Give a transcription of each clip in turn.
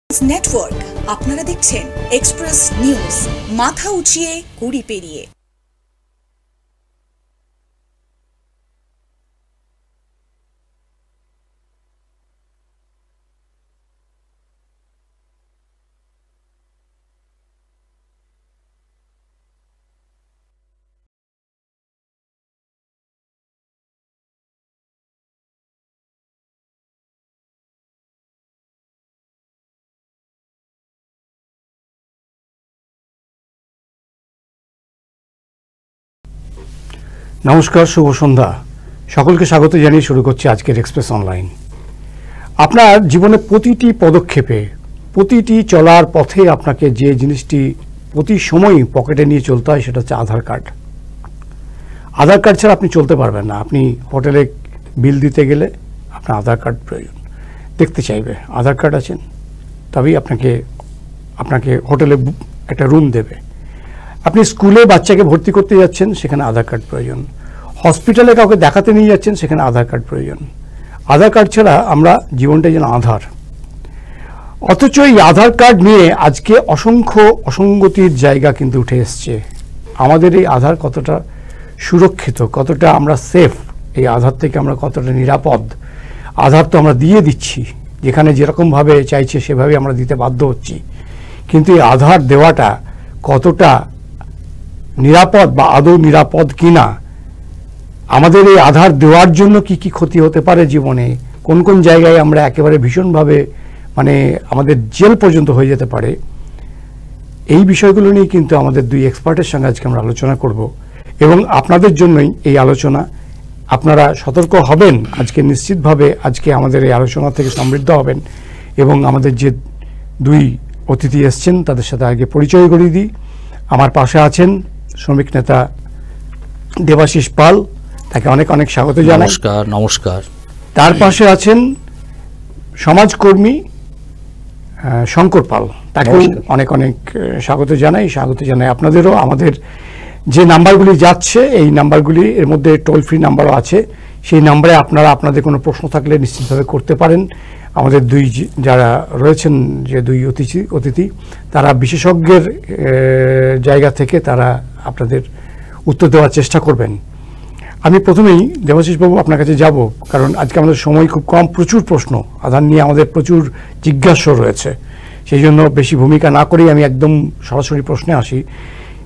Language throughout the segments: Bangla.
নেটওয়ার্ক আপনারা দেখছেন এক্সপ্রেস নিউজ, মাথা উঁচিয়ে কুড়ি পেরিয়ে। নমস্কার, শুভ সন্ধ্যা। সকলকে স্বাগত জানিয়ে শুরু করছি আজকের এক্সপ্রেস অনলাইন। আপনার জীবনে প্রতিটি পদক্ষেপে, প্রতিটি চলার পথে আপনাকে যে জিনিসটি প্রতি সময়ই পকেটে নিয়ে চলতে হয় সেটা হচ্ছে আধার কার্ড। আধার কার্ড ছাড়া আপনি চলতে পারবেন না। আপনি হোটেলে বিল দিতে গেলে আপনার আধার কার্ড প্রয়োজন। দেখতে চাইবে আধার কার্ড আছেন, তবেই আপনাকে হোটেলে একটা রুম দেবে। আপনি স্কুলে বাচ্চাকে ভর্তি করতে যাচ্ছেন, সেখানে আধার কার্ড প্রয়োজন। হসপিটালে কাউকে দেখাতে নিয়ে যাচ্ছেন, সেখানে আধার কার্ড প্রয়োজন। আধার কার্ড ছাড়া আমরা জীবনটাই যেন আধার। অথচ এই আধার কার্ড নিয়ে আজকে অসংখ্য অসঙ্গতির জায়গা কিন্তু উঠে এসছে। আমাদের এই আধার কতটা সুরক্ষিত, কতটা আমরা সেফ, এই আধার থেকে আমরা কতটা নিরাপদ। আধার তো আমরা দিয়ে দিচ্ছি, যেখানে যেরকমভাবে চাইছে সেভাবে আমরা দিতে বাধ্য হচ্ছি, কিন্তু এই আধার দেওয়াটা কতটা নিরাপদ বা আদৌ নিরাপদ কিনা, আমাদের এই আধার দেওয়ার জন্য কি কি ক্ষতি হতে পারে জীবনে, কোন কোন জায়গায় আমরা একেবারে ভীষণভাবে আমাদের জেল পর্যন্ত হয়ে যেতে পারে, এই বিষয়গুলো নিয়ে কিন্তু আমাদের দুই এক্সপার্টের সঙ্গে আজকে আমরা আলোচনা করব। এবং আপনাদের জন্যই এই আলোচনা। আপনারা সতর্ক হবেন, আজকে নিশ্চিতভাবে আজকে আমাদের এই আলোচনা থেকে সমৃদ্ধ হবেন। এবং আমাদের যে দুই অতিথি এসছেন তাদের সাথে আগে পরিচয় করিয়ে দিই। আমার পাশে আছেন শ্রমিক নেতা দেবাশিস পাল, তাকে অনেক অনেক স্বাগত জানাই। নমস্কার। তার পাশে আছেন সমাজকর্মী শঙ্কর পাল, তাকে অনেক অনেক স্বাগত জানাই আপনাদেরও। আমাদের যে নাম্বারগুলি যাচ্ছে, এই নাম্বারগুলি এর মধ্যে টোল ফ্রি নাম্বারও আছে। সেই নাম্বারে আপনারা আপনাদের কোনো প্রশ্ন থাকলে নিশ্চিতভাবে করতে পারেন। আমাদের যারা রয়েছেন, যে দুই অতিথি, তারা বিশেষজ্ঞের জায়গা থেকে তারা আপনাদের উত্তর দেওয়ার চেষ্টা করবেন। আমি প্রথমেই দেবাশিসবাবু আপনার কাছে যাব, কারণ আজকে আমাদের সময় খুব কম, প্রচুর প্রশ্ন আধার নিয়ে আমাদের প্রচুর জিজ্ঞাসা রয়েছে। সেই জন্য বেশি ভূমিকা না করেই আমি একদম সরাসরি প্রশ্নে আসি।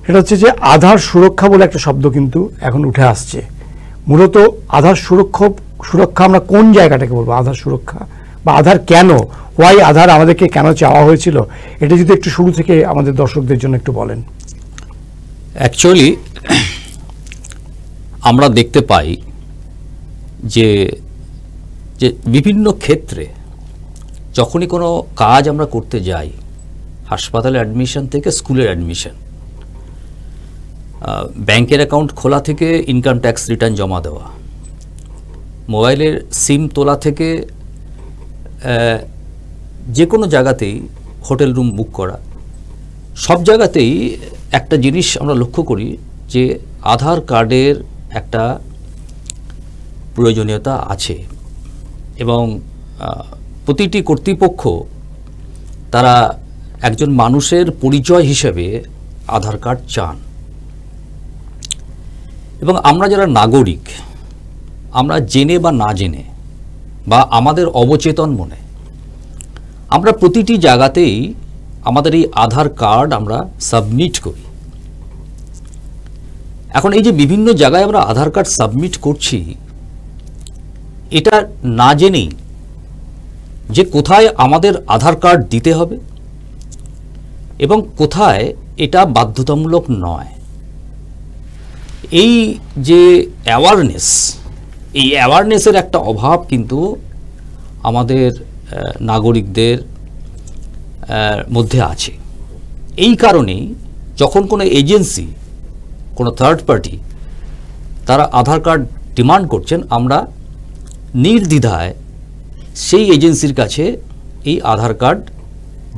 সেটা হচ্ছে যে আধার সুরক্ষা বলে একটা শব্দ কিন্তু এখন উঠে আসছে। মূলত আধার সুরক্ষা আমরা কোন জায়গাটাকে বলবো? আধার সুরক্ষা বা আধার কেন, ওয়াই আধার আমাদেরকে কেন চাওয়া হয়েছিল, এটা যদি একটু শুরু থেকে আমাদের দর্শকদের জন্য একটু বলেন। অ্যাকচুয়ালি আমরা দেখতে পাই যে বিভিন্ন ক্ষেত্রে যখনই কোনো কাজ আমরা করতে যাই, হাসপাতালে অ্যাডমিশন থেকে স্কুলের অ্যাডমিশন, ব্যাংকের অ্যাকাউন্ট খোলা থেকে ইনকাম ট্যাক্স রিটার্ন জমা দেওয়া, মোবাইলের সিম তোলা থেকে যে কোনো জায়গাতেই হোটেল রুম বুক করা, সব জায়গাতেই একটা জিনিস আমরা লক্ষ্য করি যে আধার কার্ডের একটা প্রয়োজনীয়তা আছে। এবং প্রতিটি কর্তৃপক্ষ তারা একজন মানুষের পরিচয় হিসেবে আধার কার্ড চান। এবং আমরা যারা নাগরিক, আমরা জেনে বা না জেনে বা আমাদের অবচেতন মনে, আমরা প্রতিটি জায়গাতেই আমাদের এই আধার কার্ড আমরা সাবমিট করি। এখন এই যে বিভিন্ন জায়গায় আমরা আধার কার্ড সাবমিট করছি, এটা না জেনেই যে কোথায় আমাদের আধার কার্ড দিতে হবে এবং কোথায় এটা বাধ্যতামূলক নয়, এই যে অ্যাওয়ারনেস, এই অ্যাওয়ারনেসের একটা অভাব কিন্তু আমাদের নাগরিকদের মধ্যে আছে। এই কারণেই যখন কোনো এজেন্সি, কোনো থার্ড পার্টি তারা আধার কার্ড ডিমান্ড করছেন, আমরা নির্দ্বিধায় সেই এজেন্সির কাছে এই আধার কার্ড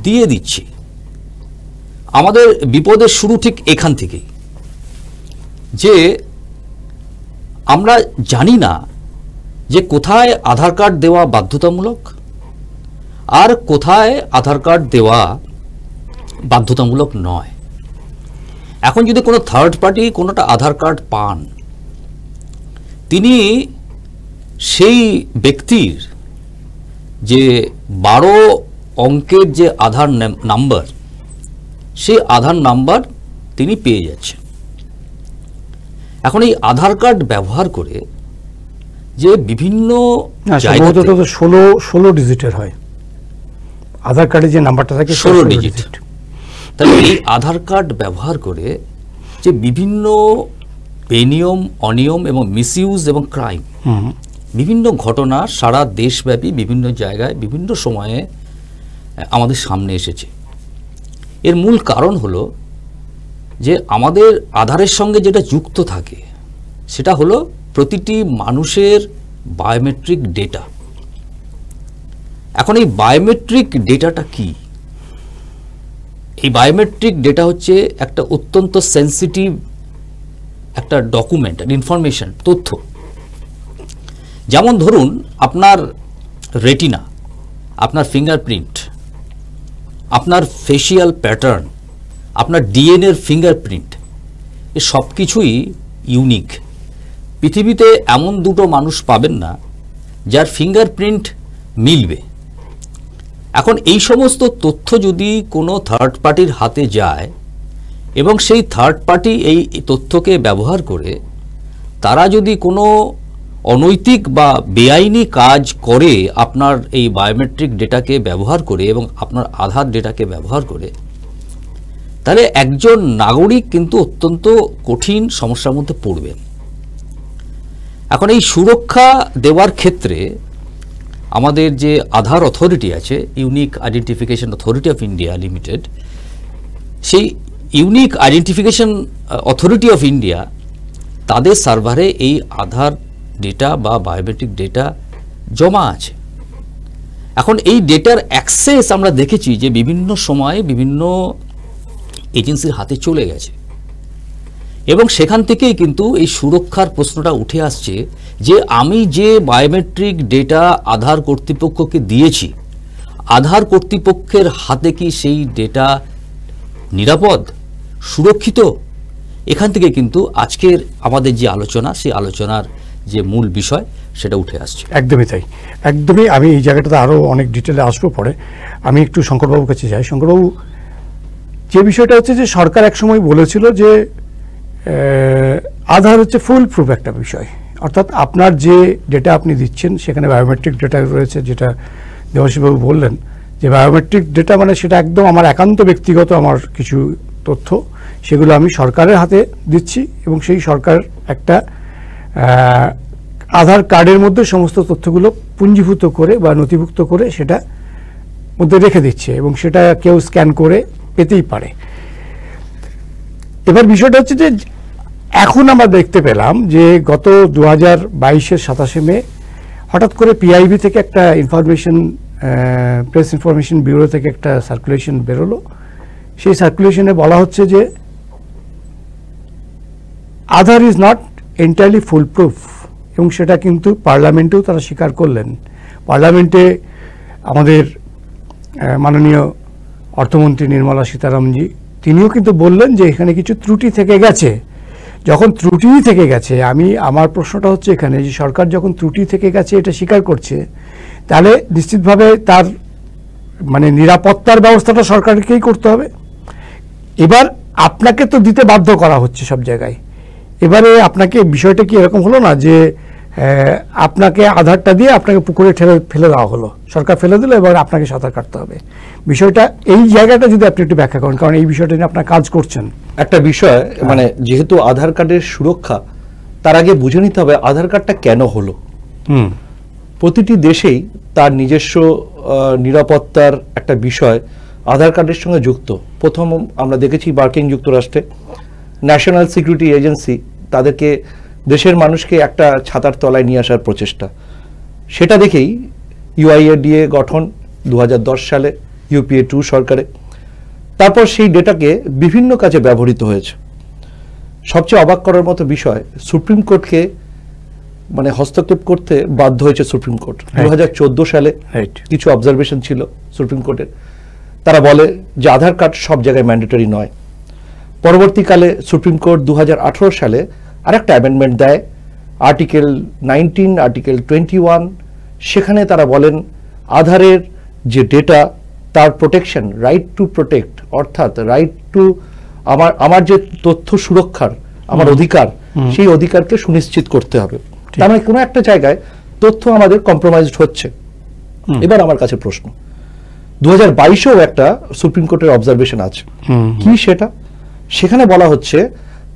দিয়ে দিচ্ছি। আমাদের বিপদের শুরু ঠিক এখান থেকেই, যে আমরা জানি না যে কোথায় আধার কার্ড দেওয়া বাধ্যতামূলক আর কোথায় আধার কার্ড দেওয়া বাধ্যতামূলক নয়। এখন যদি কোনো থার্ড পার্টি কোনোটা আধার কার্ড পান, তিনি সেই ব্যক্তির যে 12 অঙ্কের যে আধার নাম্বার, সেই আধার নাম্বার তিনি পেয়ে যাচ্ছেন। এখন এই আধার কার্ড ব্যবহার করে যে বিভিন্ন জায়গাতে 16 ডিজিটের হয় আধার কার্ডে যে নাম্বারটা থাকে, 16 ডিজিট। তাহলে এই আধার কার্ড ব্যবহার করে যে বিভিন্ন বেনিয়ম, অনিয়ম এবং মিসইউজ এবং ক্রাইম, বিভিন্ন ঘটনা সারা দেশব্যাপী বিভিন্ন জায়গায় বিভিন্ন সময়ে আমাদের সামনে এসেছে। এর মূল কারণ হলো যে আমাদের আধারের সঙ্গে যেটা যুক্ত থাকে সেটা হলো প্রতিটি মানুষের বায়োমেট্রিক ডেটা। এখন এই বায়োমেট্রিক ডেটাটা কি? এই বায়োমেট্রিক ডেটা হচ্ছে একটা অত্যন্ত সেন্সিটিভ একটা ডকুমেন্ট, ইনফরমেশন, তথ্য। যেমন ধরুন আপনার রেটিনা, আপনার ফিঙ্গারপ্রিন্ট, আপনার ফেসিয়াল প্যাটার্ন, আপনার ডিএনএর ফিঙ্গারপ্রিন্ট, এ সব কিছুই ইউনিক। পৃথিবীতে এমন দুটো মানুষ পাবেন না যার ফিঙ্গারপ্রিন্ট মিলবে। এখন এই সমস্ত তথ্য যদি কোনো থার্ড পার্টির হাতে যায় এবং সেই থার্ড পার্টি এই তথ্যকে ব্যবহার করে তারা যদি কোনো অনৈতিক বা বেআইনি কাজ করে আপনার এই বায়োমেট্রিক ডেটাকে ব্যবহার করে এবং আপনার আধার ডেটাকে ব্যবহার করে, তাহলে একজন নাগরিক কিন্তু অত্যন্ত কঠিন সমস্যার মধ্যে পড়বেন। এখন এই সুরক্ষা দেওয়ার ক্ষেত্রে আমাদের যে আধার অথরিটি আছে, unique identification authority of India limited, সেই unique identification authority of India তাদের সার্ভারে এই আধার ডেটা বা বায়োমেট্রিক ডেটা জমা আছে। এখন এই ডেটার অ্যাক্সেস আমরা দেখেছি যে বিভিন্ন সময়ে বিভিন্ন এজেন্সির হাতে চলে গেছে এবং সেখান থেকেই কিন্তু এই সুরক্ষার প্রশ্নটা উঠে আসছে যে আমি যে বায়োমেট্রিক ডেটা আধার কর্তৃপক্ষকে দিয়েছি, আধার কর্তৃপক্ষের হাতে কি সেই ডেটা নিরাপদ, সুরক্ষিত? এখান থেকে কিন্তু আজকের আমাদের যে আলোচনা, সেই আলোচনার যে মূল বিষয় সেটা উঠে আসছে। একদমই তাই, একদমই। আমি এই জায়গাটাতে আরও অনেক ডিটেলে আসবো পরে। আমি একটু শঙ্করবাবুর কাছে যাই। শঙ্করবাবু, যে বিষয়টা হচ্ছে যে সরকার একসময় বলেছিল যে আধার হচ্ছে ফুল প্রুফ একটা বিষয়, অর্থাৎ আপনার যে ডেটা আপনি দিচ্ছেন সেখানে বায়োমেট্রিক ডেটা রয়েছে, যেটা দেবাশীষবাবু বললেন যে বায়োমেট্রিক ডেটা মানে সেটা একদম আমার একান্ত ব্যক্তিগত আমার কিছু তথ্য, সেগুলো আমি সরকারের হাতে দিচ্ছি এবং সেই সরকার একটা আধার কার্ডের মধ্যে সমস্ত তথ্যগুলো পুঞ্জীভূত করে বা নথিভুক্ত করে সেটা মধ্যে রেখে দিচ্ছে এবং সেটা কেউ স্ক্যান করে পেতেই পারে। এবার বিষয়টা হচ্ছে যে এখন আমরা দেখতে পেলাম যে গত 2022-এর 27শে মে হঠাৎ করে পিআইবি থেকে একটা ইনফরমেশন, প্রেস ইনফরমেশন ব্যুরো থেকে একটা সার্কুলেশন বেরোলো। সেই সার্কুলেশনে বলা হচ্ছে যে Aadhaar is not entirely foolproof, এবং সেটা কিন্তু পার্লামেন্টেও তারা স্বীকার করলেন। পার্লামেন্টে আমাদের মাননীয় অর্থমন্ত্রী নির্মলা সীতারামনজি তিনিও কিন্তু বললেন যে এখানে কিছু ত্রুটি থেকে গেছে। যখন ত্রুটি থেকে গেছে, আমার প্রশ্নটা হচ্ছে এখানে যে সরকার যখন ত্রুটি থেকে গেছে এটা স্বীকার করছে, তাহলে নিশ্চিতভাবে তার মানে নিরাপত্তার ব্যবস্থাটা সরকারকেই করতে হবে। এবার আপনাকে তো দিতে বাধ্য করা হচ্ছে সব জায়গায়। এবারে আপনাকে বিষয়টা কি এরকম হলো না যে আপনাকে আধারটা দিয়ে আপনাকে পুকুরে ফেলে দেওয়া হলো, সরকার ফেলে দিল, এবার আপনাকে সাঁতার কাটতে হবে? বিষয়টা এই জায়গাটা যদি আপনি একটু ব্যাখ্যা করেন, কারণ এই বিষয়টা নিয়ে আপনার কাজ করছেন। একটা বিষয়, মানে যেহেতু আধার কার্ডের সুরক্ষা, তার আগে বুঝে নিতে হবে আধার কার্ডটা কেন হলো। প্রতিটি দেশেই তার নিজস্ব নিরাপত্তার একটা বিষয় আধার কার্ডের সঙ্গে যুক্ত। প্রথম আমরা দেখেছি মার্কিন যুক্তরাষ্ট্রে ন্যাশনাল সিকিউরিটি এজেন্সি তাদেরকে দেশের মানুষকে একটা ছাতার তলায় নিয়ে আসার প্রচেষ্টা, সেটা দেখেই ইউআইএডিএ গঠন 2010 সালে ইউপিএ 2 সরকারে। তারপর সেই ডেটাকে বিভিন্ন কাজে ব্যবহৃত হয়েছে। সবচেয়ে অবাক করার মতো বিষয়, সুপ্রিম কোর্টকে মানে হস্তক্ষেপ করতে বাধ্য হয়েছে সুপ্রিম কোর্ট 2014 সালে। কিছু অবজারভেশন ছিল সুপ্রিম কোর্টের, তারা বলে যে আধার কার্ড সব জায়গায় ম্যান্ডেটরি নয়। পরবর্তীকালে সুপ্রিম কোর্ট 2018 সালে আরেকটা অ্যামেন্ডমেন্ট দেয়, আর্টিকেল 19, আর্টিকেল 21, সেখানে তারা বলেন আধারের যে ডেটা তার প্রোটেকশন, রাইট টু প্রোটেক্ট, অর্থাৎ রাইট টু আমার যে তথ্য সুরক্ষার আমার অধিকার, সেই অধিকারকে সুনিশ্চিত করতে হবে। তার মানে কোনো একটা জায়গায় তথ্য আমাদের কম্প্রোমাইজড হচ্ছে। এবার আমার কাছে প্রশ্ন, 2022-এও একটা সুপ্রিম কোর্টের অবজারভেশন আছে, কি সেটা? সেখানে বলা হচ্ছে,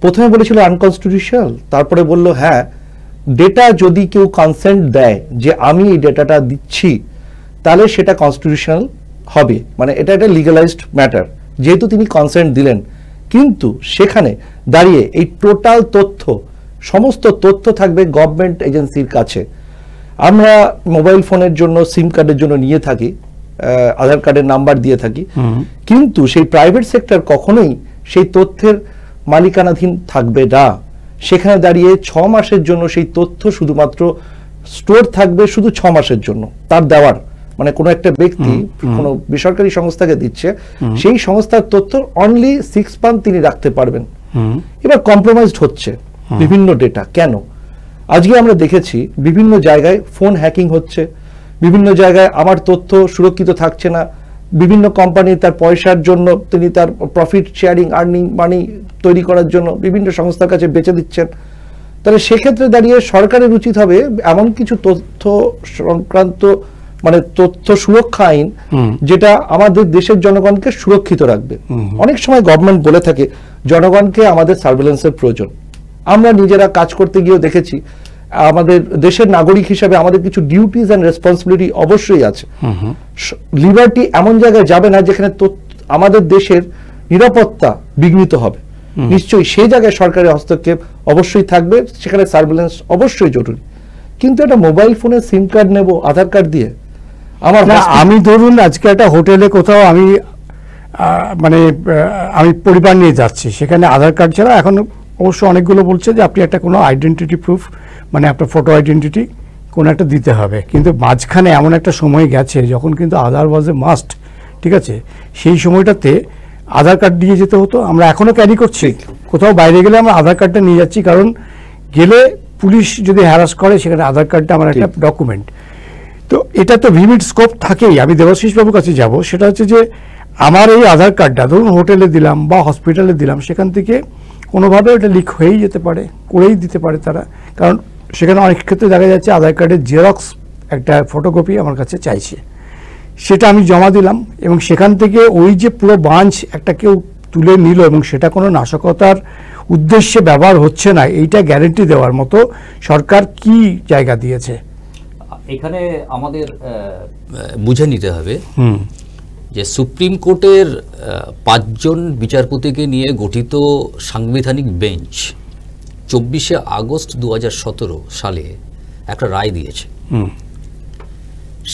প্রথমে বলেছিল আনকনস্টিটিউশনাল, তারপরে বলল হ্যাঁ, ডেটা যদি কেউ কনসেন্ট দেয় যে আমি এই ডেটাটা দিচ্ছি, তাহলে সেটা কনস্টিটিউশনাল হবে, মানে এটা একটা লিগালাইজড ম্যাটার, যেহেতু তিনি কনসেন্ট দিলেন। কিন্তু সেখানে দাঁড়িয়ে এই টোটাল তথ্য, সমস্ত তথ্য থাকবে গভর্নমেন্ট এজেন্সির কাছে। আমরা মোবাইল ফোনের জন্য সিম কার্ডের জন্য নিয়ে থাকি, আধার কার্ডের নাম্বার দিয়ে থাকি, কিন্তু সেই প্রাইভেট সেক্টর কখনোই সেই তথ্যের মালিকানাধীন থাকবে না। সেখানে দাঁড়িয়ে 6 মাসের জন্য সেই তথ্য শুধুমাত্র স্টোর থাকবে, শুধু 6 মাসের জন্য তার দেওয়ার, মানে কোনো একটা ব্যক্তি কোনো বেসরকারি সংস্থাকে দিচ্ছে, সেই সংস্থার তথ্য অনলি 6 মান্থ তিনি রাখতে পারবেন। এবার কম্প্রোমাইজড হচ্ছে বিভিন্ন ডেটা। কেন? আজকে আমরা দেখেছি বিভিন্ন জায়গায় ফোন হ্যাকিং হচ্ছে, বিভিন্ন জায়গায় আমার তথ্য সুরক্ষিত থাকছে না, বিভিন্ন কোম্পানি তার পয়সার জন্য তিনি তার প্রফিট শেয়ারিং, আর্নিং মানি তৈরি করার জন্য বিভিন্ন সংস্থার কাছে বেচে দিচ্ছেন। তাহলে সেক্ষেত্রে দাঁড়িয়ে সরকারের উচিত হবে এমন কিছু তথ্য সংক্রান্ত, মানে তথ্য সুরক্ষা আইন, যেটা আমাদের দেশের জনগণকে সুরক্ষিত রাখবে। অনেক সময় গভর্নমেন্ট বলে থাকে জনগণকে আমাদের সার্ভেলেন্সের প্রয়োজন। আমরা নিজেরা কাজ করতে গিয়েও দেখেছি, আমাদের দেশের নাগরিক হিসাবে আমাদের কিছু ডিউটিজ অ্যান্ড রেসপন্সিবিলিটি অবশ্যই আছে। লিবার্টি এমন জায়গায় যাবে না যেখানে আমাদের দেশের নিরাপত্তা বিঘ্নিত হবে। নিশ্চয়ই সেই জায়গায় সরকারের হস্তক্ষেপ অবশ্যই থাকবে, সেখানে সার্ভেলেন্স অবশ্যই জরুরি। কিন্তু একটা মোবাইল ফোনে সিম কার্ড নেব আধার কার্ড দিয়ে, আমি ধরুন আজকে একটা হোটেলে কোথাও আমি আমি পরিবার নিয়ে যাচ্ছি, সেখানে আধার কার্ড ছাড়া এখন অবশ্য অনেকগুলো বলছে যে আপনি একটা কোনো আইডেন্টিটি প্রুফ, মানে আপনার ফটো আইডেন্টিটি কোনো একটা দিতে হবে। কিন্তু মাঝখানে এমন একটা সময় গেছে যখন কিন্তু আধার ওয়াজ এ মাস্ট, ঠিক আছে? সেই সময়টাতে আধার কার্ড দিয়ে যেতে হতো। আমরা এখনও ক্যারি করছি, কোথাও বাইরে গেলে আমরা আধার কার্ডটা নিয়ে যাচ্ছি, কারণ গেলে পুলিশ যদি হ্যারাস করে সেখানে আধার কার্ডটা আমার একটা ডকুমেন্ট। তো এটা তো লিমিট স্কোপ থাকেই। আমি দেবাশিস বাবুর কাছে যাব, সেটা হচ্ছে যে আমার এই আধার কার্ডটা ধরুন হোটেলে দিলাম বা হসপিটালে দিলাম, সেখান থেকে কোনোভাবে ওটা লিক হয়েই যেতে পারে, করেই দিতে পারে তারা। কারণ সেখানে অনেক ক্ষেত্রে দেখা যাচ্ছে আধার কার্ডের জেরক্স একটা ফটোকপি আমার কাছে চাইছে, সেটা আমি জমা দিলাম, এবং সেখান থেকে ওই যে পুরো বাঞ্চ একটা কেউ তুলে নিল এবং সেটা কোনো নাশকতার উদ্দেশ্যে ব্যবহার হচ্ছে না, এইটা গ্যারেন্টি দেওয়ার মতো সরকার কি জায়গা দিয়েছে? এখানে আমাদের বুঝে নিতে হবে যে সুপ্রিম কোর্টের 5 জন বিচারপতিকে নিয়ে গঠিত সাংবিধানিক বেঞ্চ 24শে আগস্ট 2017 সালে একটা রায় দিয়েছে।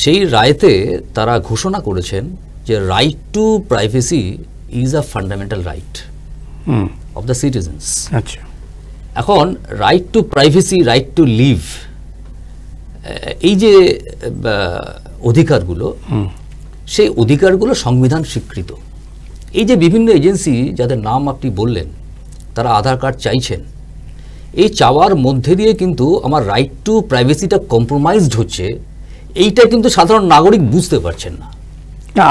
সেই রায়তে তারা ঘোষণা করেছেন যে right to privacy is a fundamental right of the citizens. আচ্ছা, এখন right to privacy, right to live, এই যে অধিকারগুলো, সেই অধিকারগুলো সংবিধান স্বীকৃত। এই যে বিভিন্ন এজেন্সি যাদের নাম আপনি বললেন, তারা আধার কার্ড চাইছেন, এই চাওয়ার মধ্যে দিয়ে কিন্তু আমার রাইট টু প্রাইভেসিটা কম্প্রোমাইজড হচ্ছে, এইটা কিন্তু সাধারণ নাগরিক বুঝতে পারছেন না।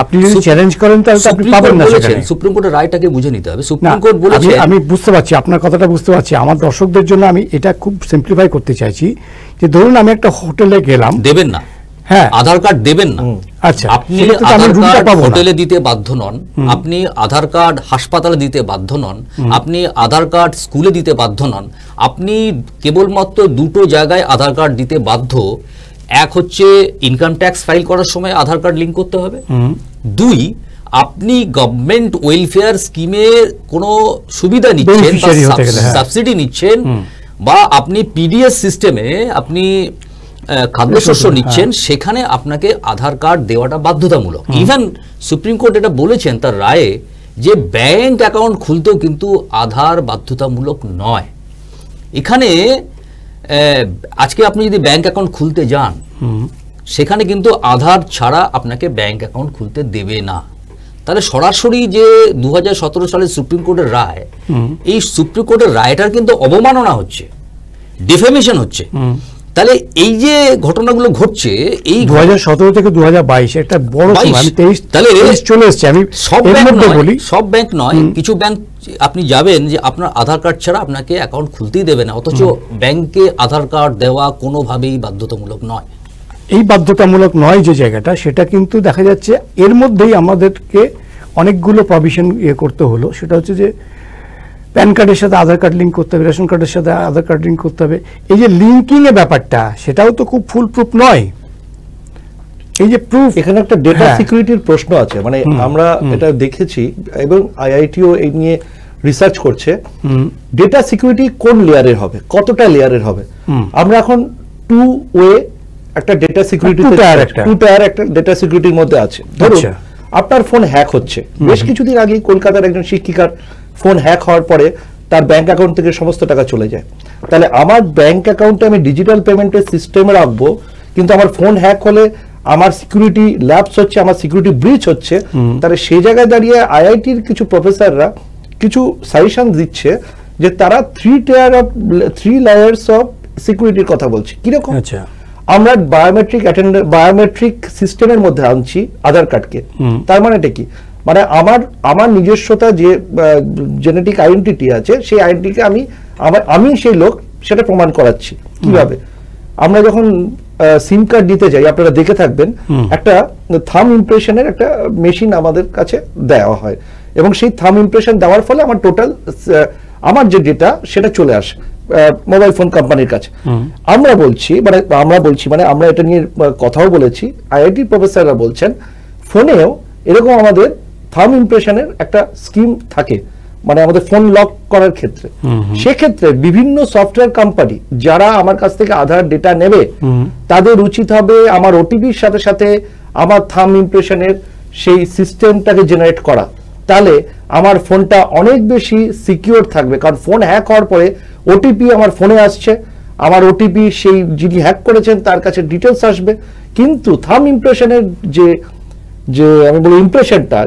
আপনি যদি চ্যালেঞ্জ করেন তাহলে আপনি পাবেন না। সুপ্রিম কোর্টের রায়টাকে বুঝে নিতে হবে। সুপ্রিম কোর্ট বলেছে, আমি বুঝতে পারছি আপনার কথাটা, বুঝতে পারছি। আমার দর্শকদের জন্য আমি এটা খুব সিম্পলিফাই করতে চাইছি যে ধরুন আমি একটা হোটেলে গেলাম, দেবেন না, হ্যাঁ, আধার কার্ড দেবেন না। আচ্ছা, আপনি আধার কার্ড হোটেলে দিতে বাধ্য নন, আপনি আধার কার্ড হাসপাতালে দিতে বাধ্য নন, আপনি আধার কার্ড স্কুলে দিতে বাধ্য নন। আপনি কেবলমাত্র 2টো জায়গায় আধার কার্ড দিতে বাধ্য। এক হচ্ছে ইনকাম ট্যাক্স ফাইল করার সময় আধার কার্ড লিঙ্ক করতে হবে। 2, আপনি গভর্নমেন্ট ওয়েলফেয়ার স্কিমের কোনো সুবিধা নিচ্ছেন বা সাবসিডি নিচ্ছেন, বা আপনি পিডিএস সিস্টেমে আপনি খাদ্যশস্য নিচ্ছেন, সেখানে আপনাকে আধার কার্ড দেওয়াটা বাধ্যতামূলক। ইভেন সুপ্রিম কোর্ট এটা বলেছেন তার রায়ে যে ব্যাংক অ্যাকাউন্ট খুলতেও কিন্তু আধার বাধ্যতামূলক নয়। এখানে আজকে আপনি যদি ব্যাংক অ্যাকাউন্ট খুলতে যান, সেখানে কিন্তু আধার ছাড়া আপনাকে ব্যাংক অ্যাকাউন্ট খুলতে দেবে না। তাহলে সরাসরি যে 2017 সালে সুপ্রিম কোর্টের রায়, এই সুপ্রিম কোর্টের রায়টার কিন্তু অবমাননা হচ্ছে, ডিফেমেশন হচ্ছে। তাহলে এই যে ঘটনাগুলো ঘটছে, এই 2017 থেকে 2022 একটা বড় সময়, আমি 23 তাহলে চলে এসেছে। আমি সব এর ব্যাংক মধ্যে নয়, বলি, সব ব্যাংক নয়, কিছু ব্যাংক আপনি যাবেন যে আপনার আধার কার্ড ছাড়া আপনাকে অ্যাকাউন্ট খুলতেই দেবে না, অথচ ব্যাংকে আধার কার্ড দেওয়া কোনোভাবেই বাধ্যতামূলক নয়। এই বাধ্যতামূলক নয় যে জায়গাটা, সেটা কিন্তু দেখা যাচ্ছে এর মধ্যেই আমাদেরকে অনেকগুলো প্রভিশন করতে হলো। সেটা হচ্ছে যে প্যান কার্ডের সাথে আধার কার্ড লিঙ্ক করতে হবে, রেশন কার্ডের সাথে আধার কার্ড লিঙ্ক করতে হবে। এই যে লিঙ্কিং এর ব্যাপারটা, সেটাও তো খুব ফুল প্রুফ নয়। এই যে প্রুফ, এখানে একটা ডেটা সিকিউরিটির প্রশ্ন আছে। মানে আমরা এটা দেখেছি এবং আইআইটিও এই নিয়ে রিসার্চ করছে, ডেটা সিকিউরিটি কোন লেয়ারের হবে, কতটা লেয়ারের হবে। আমরা এখন টু ওয়ে একটা ডেটা সিকিউরিটি, টু টায়ার একটা ডেটা সিকিউরিটির মধ্যে আছে। ধরুন আপনার ফোন হ্যাক হচ্ছে, বেশ কিছুদিন আগেই কলকাতার একজন শিক্ষিকার ফোন হ্যাক হওয়ার পরে তার ব্যাংক অ্যাকাউন্ট থেকে সমস্ত টাকা চলে যায়। তাহলে আমার ব্যাংক অ্যাকাউন্টে আমি ডিজিটাল পেমেন্টের সিস্টেমে রাখবো, কিন্তু আমার ফোন হ্যাক হলে আমার সিকিউরিটি ল্যাপস হচ্ছে, আমার সিকিউরিটি ব্রিচ হচ্ছে। তাহলে সেই জায়গায় দাঁড়িয়ে আইআইটির কিছু প্রফেসররা কিছু সাজেশন দিচ্ছে যে তারা 3 লেয়ার্স অফ সিকিউরিটির কথা বলছে। কিরকম? আমরা বায়োমেট্রিক সিস্টেমের মধ্যে আনছি আধার কার্ডকে। তার মানে এটা কি? মানে আমার নিজস্বতা যে জেনেটিক আইডেন্টিটি আছে, সেই আইডেন্টিটিকে আমি সেই লোক সেটা প্রমাণ করাচ্ছি। কিভাবে? আমরা যখন সিম কার্ড দিতে যাই, আপনারা দেখে থাকবেন একটা থাম ইমপ্রেশনের একটা মেশিন আমাদের কাছে দেওয়া হয়, এবং সেই থাম ইমপ্রেশন দেওয়ার ফলে আমার টোটাল আমার যে ডেটা সেটা চলে আসে মোবাইল ফোন কোম্পানির কাছে। আমরা এটা নিয়ে কথাও বলেছি, আইআইটি প্রফেসররা বলছেন ফোনেও এরকম আমাদের থাম ইমপ্রেশনের একটা স্কিম থাকে, মানে আমাদের ফোন লক করার ক্ষেত্রে। সেক্ষেত্রে বিভিন্ন সফটওয়্যার কোম্পানি যারা আমার কাছ থেকে আধার ডেটা নেবে, তাদের উচিত হবে আমার ওটিপির সাথে সাথে আমার থাম ইমপ্রেশনের সেই সিস্টেমটাকে জেনারেট করা। তাহলে আমার ফোনটা অনেক বেশি সিকিউর থাকবে, কারণ ফোন হ্যাক হওয়ার পরে ওটিপি আমার ফোনে আসছে, আমার ওটিপি সেই যিনি হ্যাক করেছেন তার কাছে ডিটেলস আসবে, কিন্তু থাম ইমপ্রেশনের যে আমি বলি ইমপ্রেশনটা,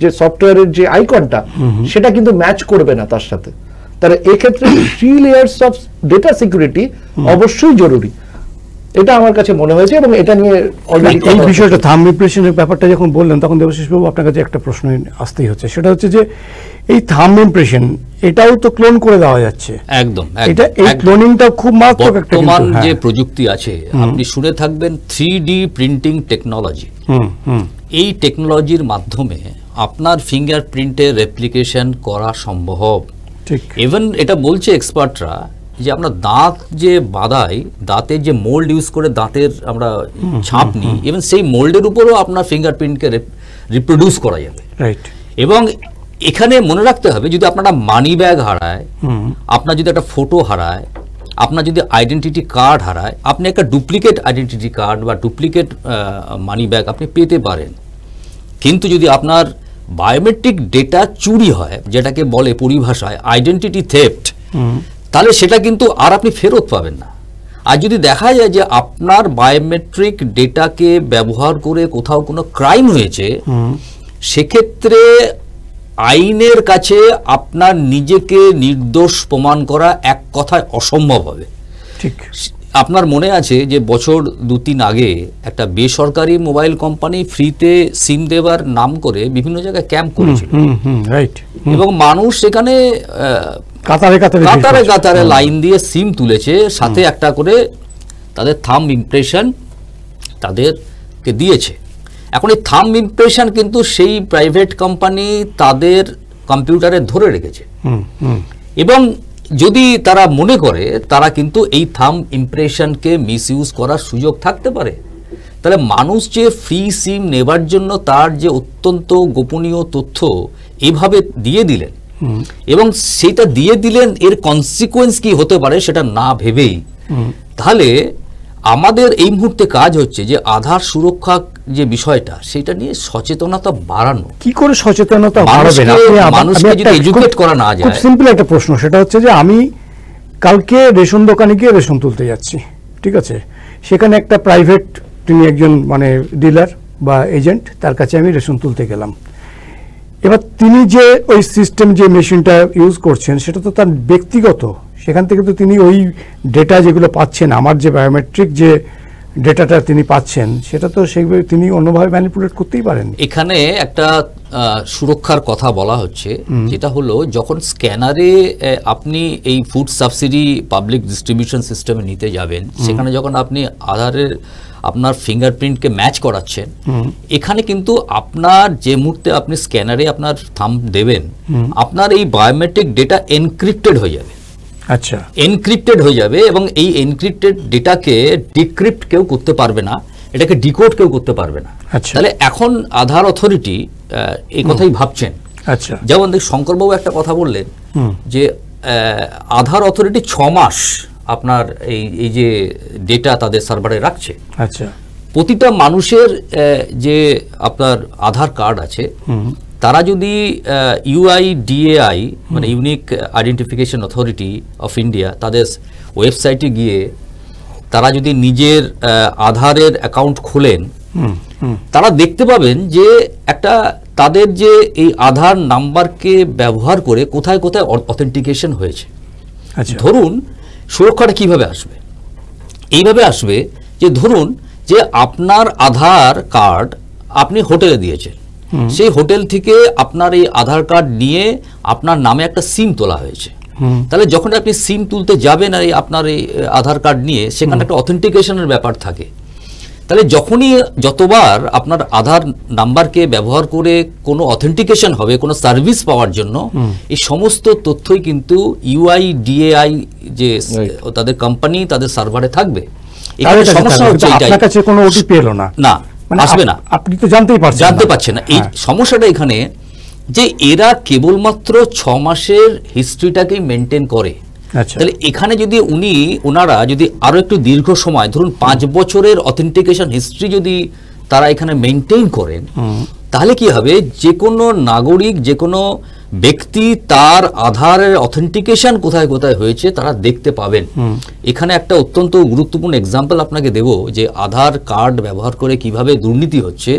যে সফটওয়্যারের যে আইকনটা, সেটা কিন্তু ম্যাচ করবে না তার সাথে। তাহলে এক্ষেত্রে 3 লেয়ার্স অফ ডেটা সিকিউরিটি অবশ্যই জরুরি, এটা আমার কাছে মনে হয়েছে। এবং এটা নিয়ে অলরেডি এই বিষয়টা থাম ইমপ্রেশনের ব্যাপারটা যখন বললেন, তখন দেবশিস বাবু আপনার কাছে একটা প্রশ্ন আসতেই হচ্ছে। সেটা হচ্ছে যে এই থাম ইমপ্রেশন এটাও তো ক্লোন করে দেওয়া যাচ্ছে। একদম, এটা এই ক্লোনিংটা খুব মারাত্মক একটা, বর্তমান যে প্রযুক্তি আছে, আপনি শুনে থাকবেন 3D প্রিন্টিং টেকনোলজি। এই টেকনোলজির মাধ্যমে আপনার ফিঙ্গারপ্রিন্টের রেপ্লিকেশন করা সম্ভব। ঠিক, ইভেন এটা বলছে এক্সপার্টরা যে আমরা দাঁত যে বাঁধাই, দাঁতের যে মোল্ড ইউজ করে দাঁতের আমরা ছাপ নিই, ইভেন সেই মোল্ডের উপরও আপনার ফিঙ্গারপ্রিন্টকে রিপ্রোডিউস করা যাবে। রাইট। এবং এখানে মনে রাখতে হবে, যদি আপনার মানি ব্যাগ হারায়, আপনার যদি একটা ফটো হারায়, আপনার যদি আইডেন্টিটি কার্ড হারায়, আপনি একটা ডুপ্লিকেট আইডেন্টিটি কার্ড বা ডুপ্লিকেট মানি ব্যাগ আপনি পেতে পারেন। কিন্তু যদি আপনার বায়োমেট্রিক ডেটা চুরি হয়, যেটাকে বলে পরিভাষায় আইডেন্টিটি থেফট, তাহলে সেটা কিন্তু আর আপনি ফেরত পাবেন না। আর যদি দেখা যায় যে আপনার বায়োমেট্রিক ডেটাকে ব্যবহার করে কোথাও কোনো ক্রাইম হয়েছে, সেক্ষেত্রে আইনের কাছে আপনার নিজেকে নির্দোষ প্রমাণ করা এক কথায় অসম্ভব হবে। ঠিক। আপনার মনে আছে যে বছর 2-3 আগে একটা বেসরকারি মোবাইল কোম্পানি ফ্রিতে সিম দেওয়ার নাম করে বিভিন্ন জায়গায় ক্যাম্প করেছিল, রাইট, এবং মানুষ সেখানে কাতারে কাতারে লাইন দিয়ে সিম তুলেছে, সাথে একটা করে তাদের থাম ইমপ্রেশন তাদেরকে দিয়েছে। এখন এই থাম ইমপ্রেশন কিন্তু সেই প্রাইভেট কোম্পানি তাদের কম্পিউটারে ধরে রেখেছে, এবং যদি তারা মনে করে, তারা কিন্তু এই থাম ইমপ্রেশনকে মিসইউজ করার সুযোগ থাকতে পারে। তাহলে মানুষ যে ফ্রি সিম নেবার জন্য তার যে অত্যন্ত গোপনীয় তথ্য এভাবে দিয়ে দিলেন, এবং সেটা দিয়ে দিলেন, এর কনসিকুয়েন্স কি হতে পারে সেটা না ভেবেই, তাহলে আমাদের এই মুহূর্তে কাজ হচ্ছে যে আধার সুরক্ষা যে বিষয়টা, সেটা নিয়ে সচেতনতা বাড়ানো। কি করে সচেতনতা বাড়াবেন? মানুষকে যদি এডুকেট করা না যায়। খুব সিম্পল একটা প্রশ্ন, সেটা হচ্ছে যে আমি কালকে রেশন দোকানে গিয়ে রেশন তুলতে যাচ্ছি, ঠিক আছে, সেখানে একটা প্রাইভেট, তিনি একজন মানে ডিলার বা এজেন্ট, তার কাছে আমি রেশন তুলতে গেলাম। এবার তিনি যে ওই সিস্টেম যে মেশিনটা ইউজ করছেন সেটা তো তার ব্যক্তিগত, সেখান থেকে তো তিনি ওই ডেটা যেগুলো পাচ্ছেন, আমার যে বায়োমেট্রিক যে ডেটাটা তিনি পাচ্ছেন, সেটা তো সেগুলো তিনি অন্যভাবে ম্যানিপুলেট করতেই পারেন। এখানে একটা সুরক্ষার কথা বলা হচ্ছে, যেটা হলো যখন স্ক্যানারে আপনি এই ফুড সাবসিডি পাবলিক ডিস্ট্রিবিউশন সিস্টেমে নিতে যাবেন, সেখানে যখন আপনি আধারের আপনার ফিঙ্গারপ্রিন্টকে ম্যাচ করাচ্ছেন, এখানে কিন্তু আপনার যে মুহূর্তে আপনি স্ক্যানারে আপনার থাম্ব দেবেন, আপনার এই বায়োমেট্রিক ডেটা এনক্রিপ্টেড হয়ে যাবে। আচ্ছা, এনক্রিপ্টেড হয়ে যাবে, এবং এই এনক্রিপ্টেড ডেটাকে ডিক্রিপ্ট কেউ করতে পারবে না, এটাকে ডিকোড কেউ করতে পারবে না। তাহলে এখন আধার অথরিটি এই কথাই ভাবছেন। আচ্ছা, যেমন শঙ্করবাবু একটা কথা বললেন যে আধার অথরিটি 6 মাস আপনার এই যে ডেটা তাদের সার্ভারে রাখছে। আচ্ছা, প্রতিটা মানুষের যে আপনার আধার কার্ড আছে, তারা যদি UIDAI মানে unique identification authority of India তাদের ওয়েবসাইটে গিয়ে তারা যদি নিজের আধারের অ্যাকাউন্ট খোলেন, তারা দেখতে পাবেন যে একটা তাদের যে এই আধার নাম্বারকে ব্যবহার করে কোথায় কোথায় অথেন্টিকেশন হয়েছে। ধরুন সুরক্ষাটা কিভাবে আসবে, এইভাবে আসবে যে ধরুন যে আপনার আধার কার্ড আপনি হোটেলে দিয়েছেন, সেই হোটেল থেকে আপনার এই আধার কার্ড নিয়ে আপনার নামে একটা সিম তোলা হয়েছে। তাহলে যখন আপনি সিম তুলতে যাবেন আর আপনার এই আধার কার্ড নিয়ে, সেখানে একটা অথেন্টিকেশনের ব্যাপার থাকে। তাহলে যখনই যতবার আপনার আধার নাম্বারকে ব্যবহার করে কোনো অথেন্টিকেশন হবে কোনো সার্ভিস পাওয়ার জন্য, এই সমস্ত তথ্যই কিন্তু UIDAI যে তাদের কোম্পানি তাদের সার্ভারে থাকবে। এখানে সমস্যা হচ্ছে আপনার কাছে কোনো ওটিপি এলো না, না আসবে না, আপনি তো জানতে পারছেন না। এই সমস্যাটা এখানে যে এরা কেবলমাত্র 6 মাসের হিস্ট্রিটাকেই মেনটেন করে। তাহলে এখানে যদি ওনারা যদি আরো একটু দীর্ঘ সময়, ধরুন 5 বছরের অথেন্টিকেশন হিস্ট্রি যদি তারা এখানে মেনটেন করেন, তাহলে কি হবে, যে কোনো নাগরিক, যে কোনো ব্যক্তি তার আধারের অথেন্টিকেশন কোথায় কোথায় হয়েছে তারা দেখতে পাবেন। এখানে একটা অত্যন্ত গুরুত্বপূর্ণ এক্সাম্পল আপনাকে দেব যে আধার কার্ড ব্যবহার করে কিভাবে দুর্নীতি হচ্ছে।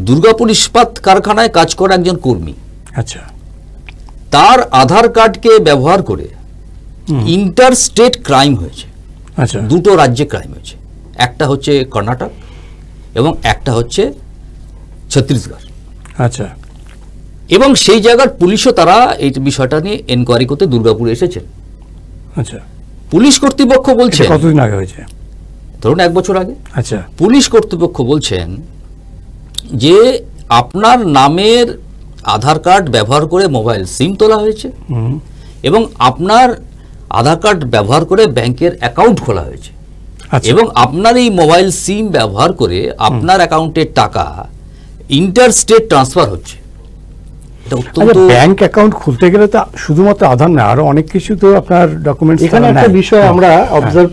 দুর্গাপুর ইস্পাত কারখানায় কাজ করা একজন কর্মী, আচ্ছা, তার আধার কার্ডকে ব্যবহার করে ইন্টার স্টেট ক্রাইম হয়েছে। আচ্ছা, দুটো রাজ্যে ক্রাইম হয়েছে, একটা হচ্ছে কর্ণাটক এবং একটা হচ্ছে ছত্তিশগড়। আচ্ছা, এবং সেই জায়গার পুলিশও তারা এই বিষয়টা নিয়ে এনকোয়ারি করতে দুর্গাপুরে এসেছেন। আচ্ছা, পুলিশ কর্তৃপক্ষ বলছেন, কতদিন আগে হয়েছে? ধরুন 1 বছর আগে। আচ্ছা, পুলিশ কর্তৃপক্ষ বলছেন যে আপনার নামের আধার কার্ড ব্যবহার করে মোবাইল সিম তোলা হয়েছে এবং আপনার আধার কার্ড ব্যবহার করে ব্যাংকের অ্যাকাউন্ট খোলা হয়েছে, এবং আপনার এই মোবাইল সিম ব্যবহার করে আপনার অ্যাকাউন্টের টাকা ইন্টার স্টেট ট্রান্সফার হচ্ছে। ব্যাংক অ্যাকাউন্ট খুলতে গেলে তো শুধুমাত্র আধার না, আরো অনেক কিছু তো আপনার ডকুমেন্টস। এখানে একটা বিষয় আমরা অবজার্ভ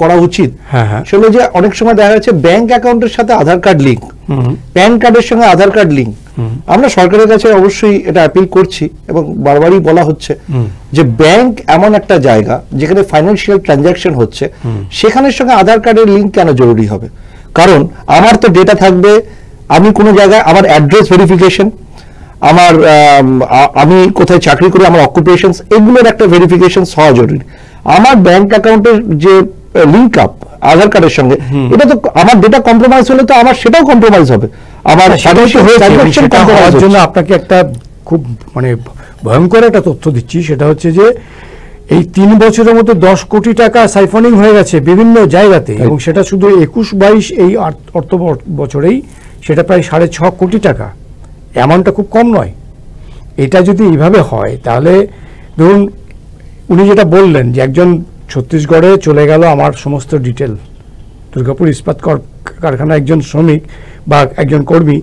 করা উচিত, সেটা যে অনেক সময় দেখা যাচ্ছে ব্যাংক অ্যাকাউন্টের সাথে আধার কার্ড লিঙ্ক, প্যান কার্ডের সঙ্গে আধার কার্ড লিঙ্ক। আমরা সরকারের কাছে অবশ্যই এটা অ্যাপিল করছি এবং বারবারই বলা হচ্ছে যে ব্যাংক এমন একটা জায়গা যেখানে ফাইন্যান্সিয়াল ট্রানজাকশন হচ্ছে, সেখানের সঙ্গে আধার কার্ডের লিঙ্ক কেন জরুরি হবে? কারণ আমার তো ডেটা থাকবে, আমি কোনো জায়গায় আমার অ্যাড্রেস ভেরিফিকেশন, আমার আমি কোথায় চাকরি করি, আমার অকুপেশনস, এগুলোর একটা ভেরিফিকেশন হওয়া জরুরি। আমার ব্যাংক অ্যাকাউন্টের যে লিঙ্ক আপ আধার কার্ডের সঙ্গে, এটা তো আমার ডেটা কম্প্রোমাইজ হলে তো আমার সেটাও কম্প্রোমাইজ হবে। আমার জন্য আপনাকে একটা খুব মানে ভয়ঙ্কর একটা তথ্য দিচ্ছি, সেটা হচ্ছে যে এই 3 বছরের মধ্যে 10 কোটি টাকা সাইফনিং হয়ে গেছে বিভিন্ন জায়গাতে, এবং সেটা শুধু 21-22 এই অর্থ বছরেই সেটা প্রায় 6.5 কোটি টাকা। অ্যামাউন্টটা খুব কম নয়। এটা যদি এইভাবে হয় তাহলে ধরুন উনি যেটা বললেন যে একজন ছত্তিশগড়ে চলে গেল আমার সমস্ত ডিটেল, দুর্গাপুর ইস্পাত কারখানা একজন শ্রমিক বা একজন কর্মী,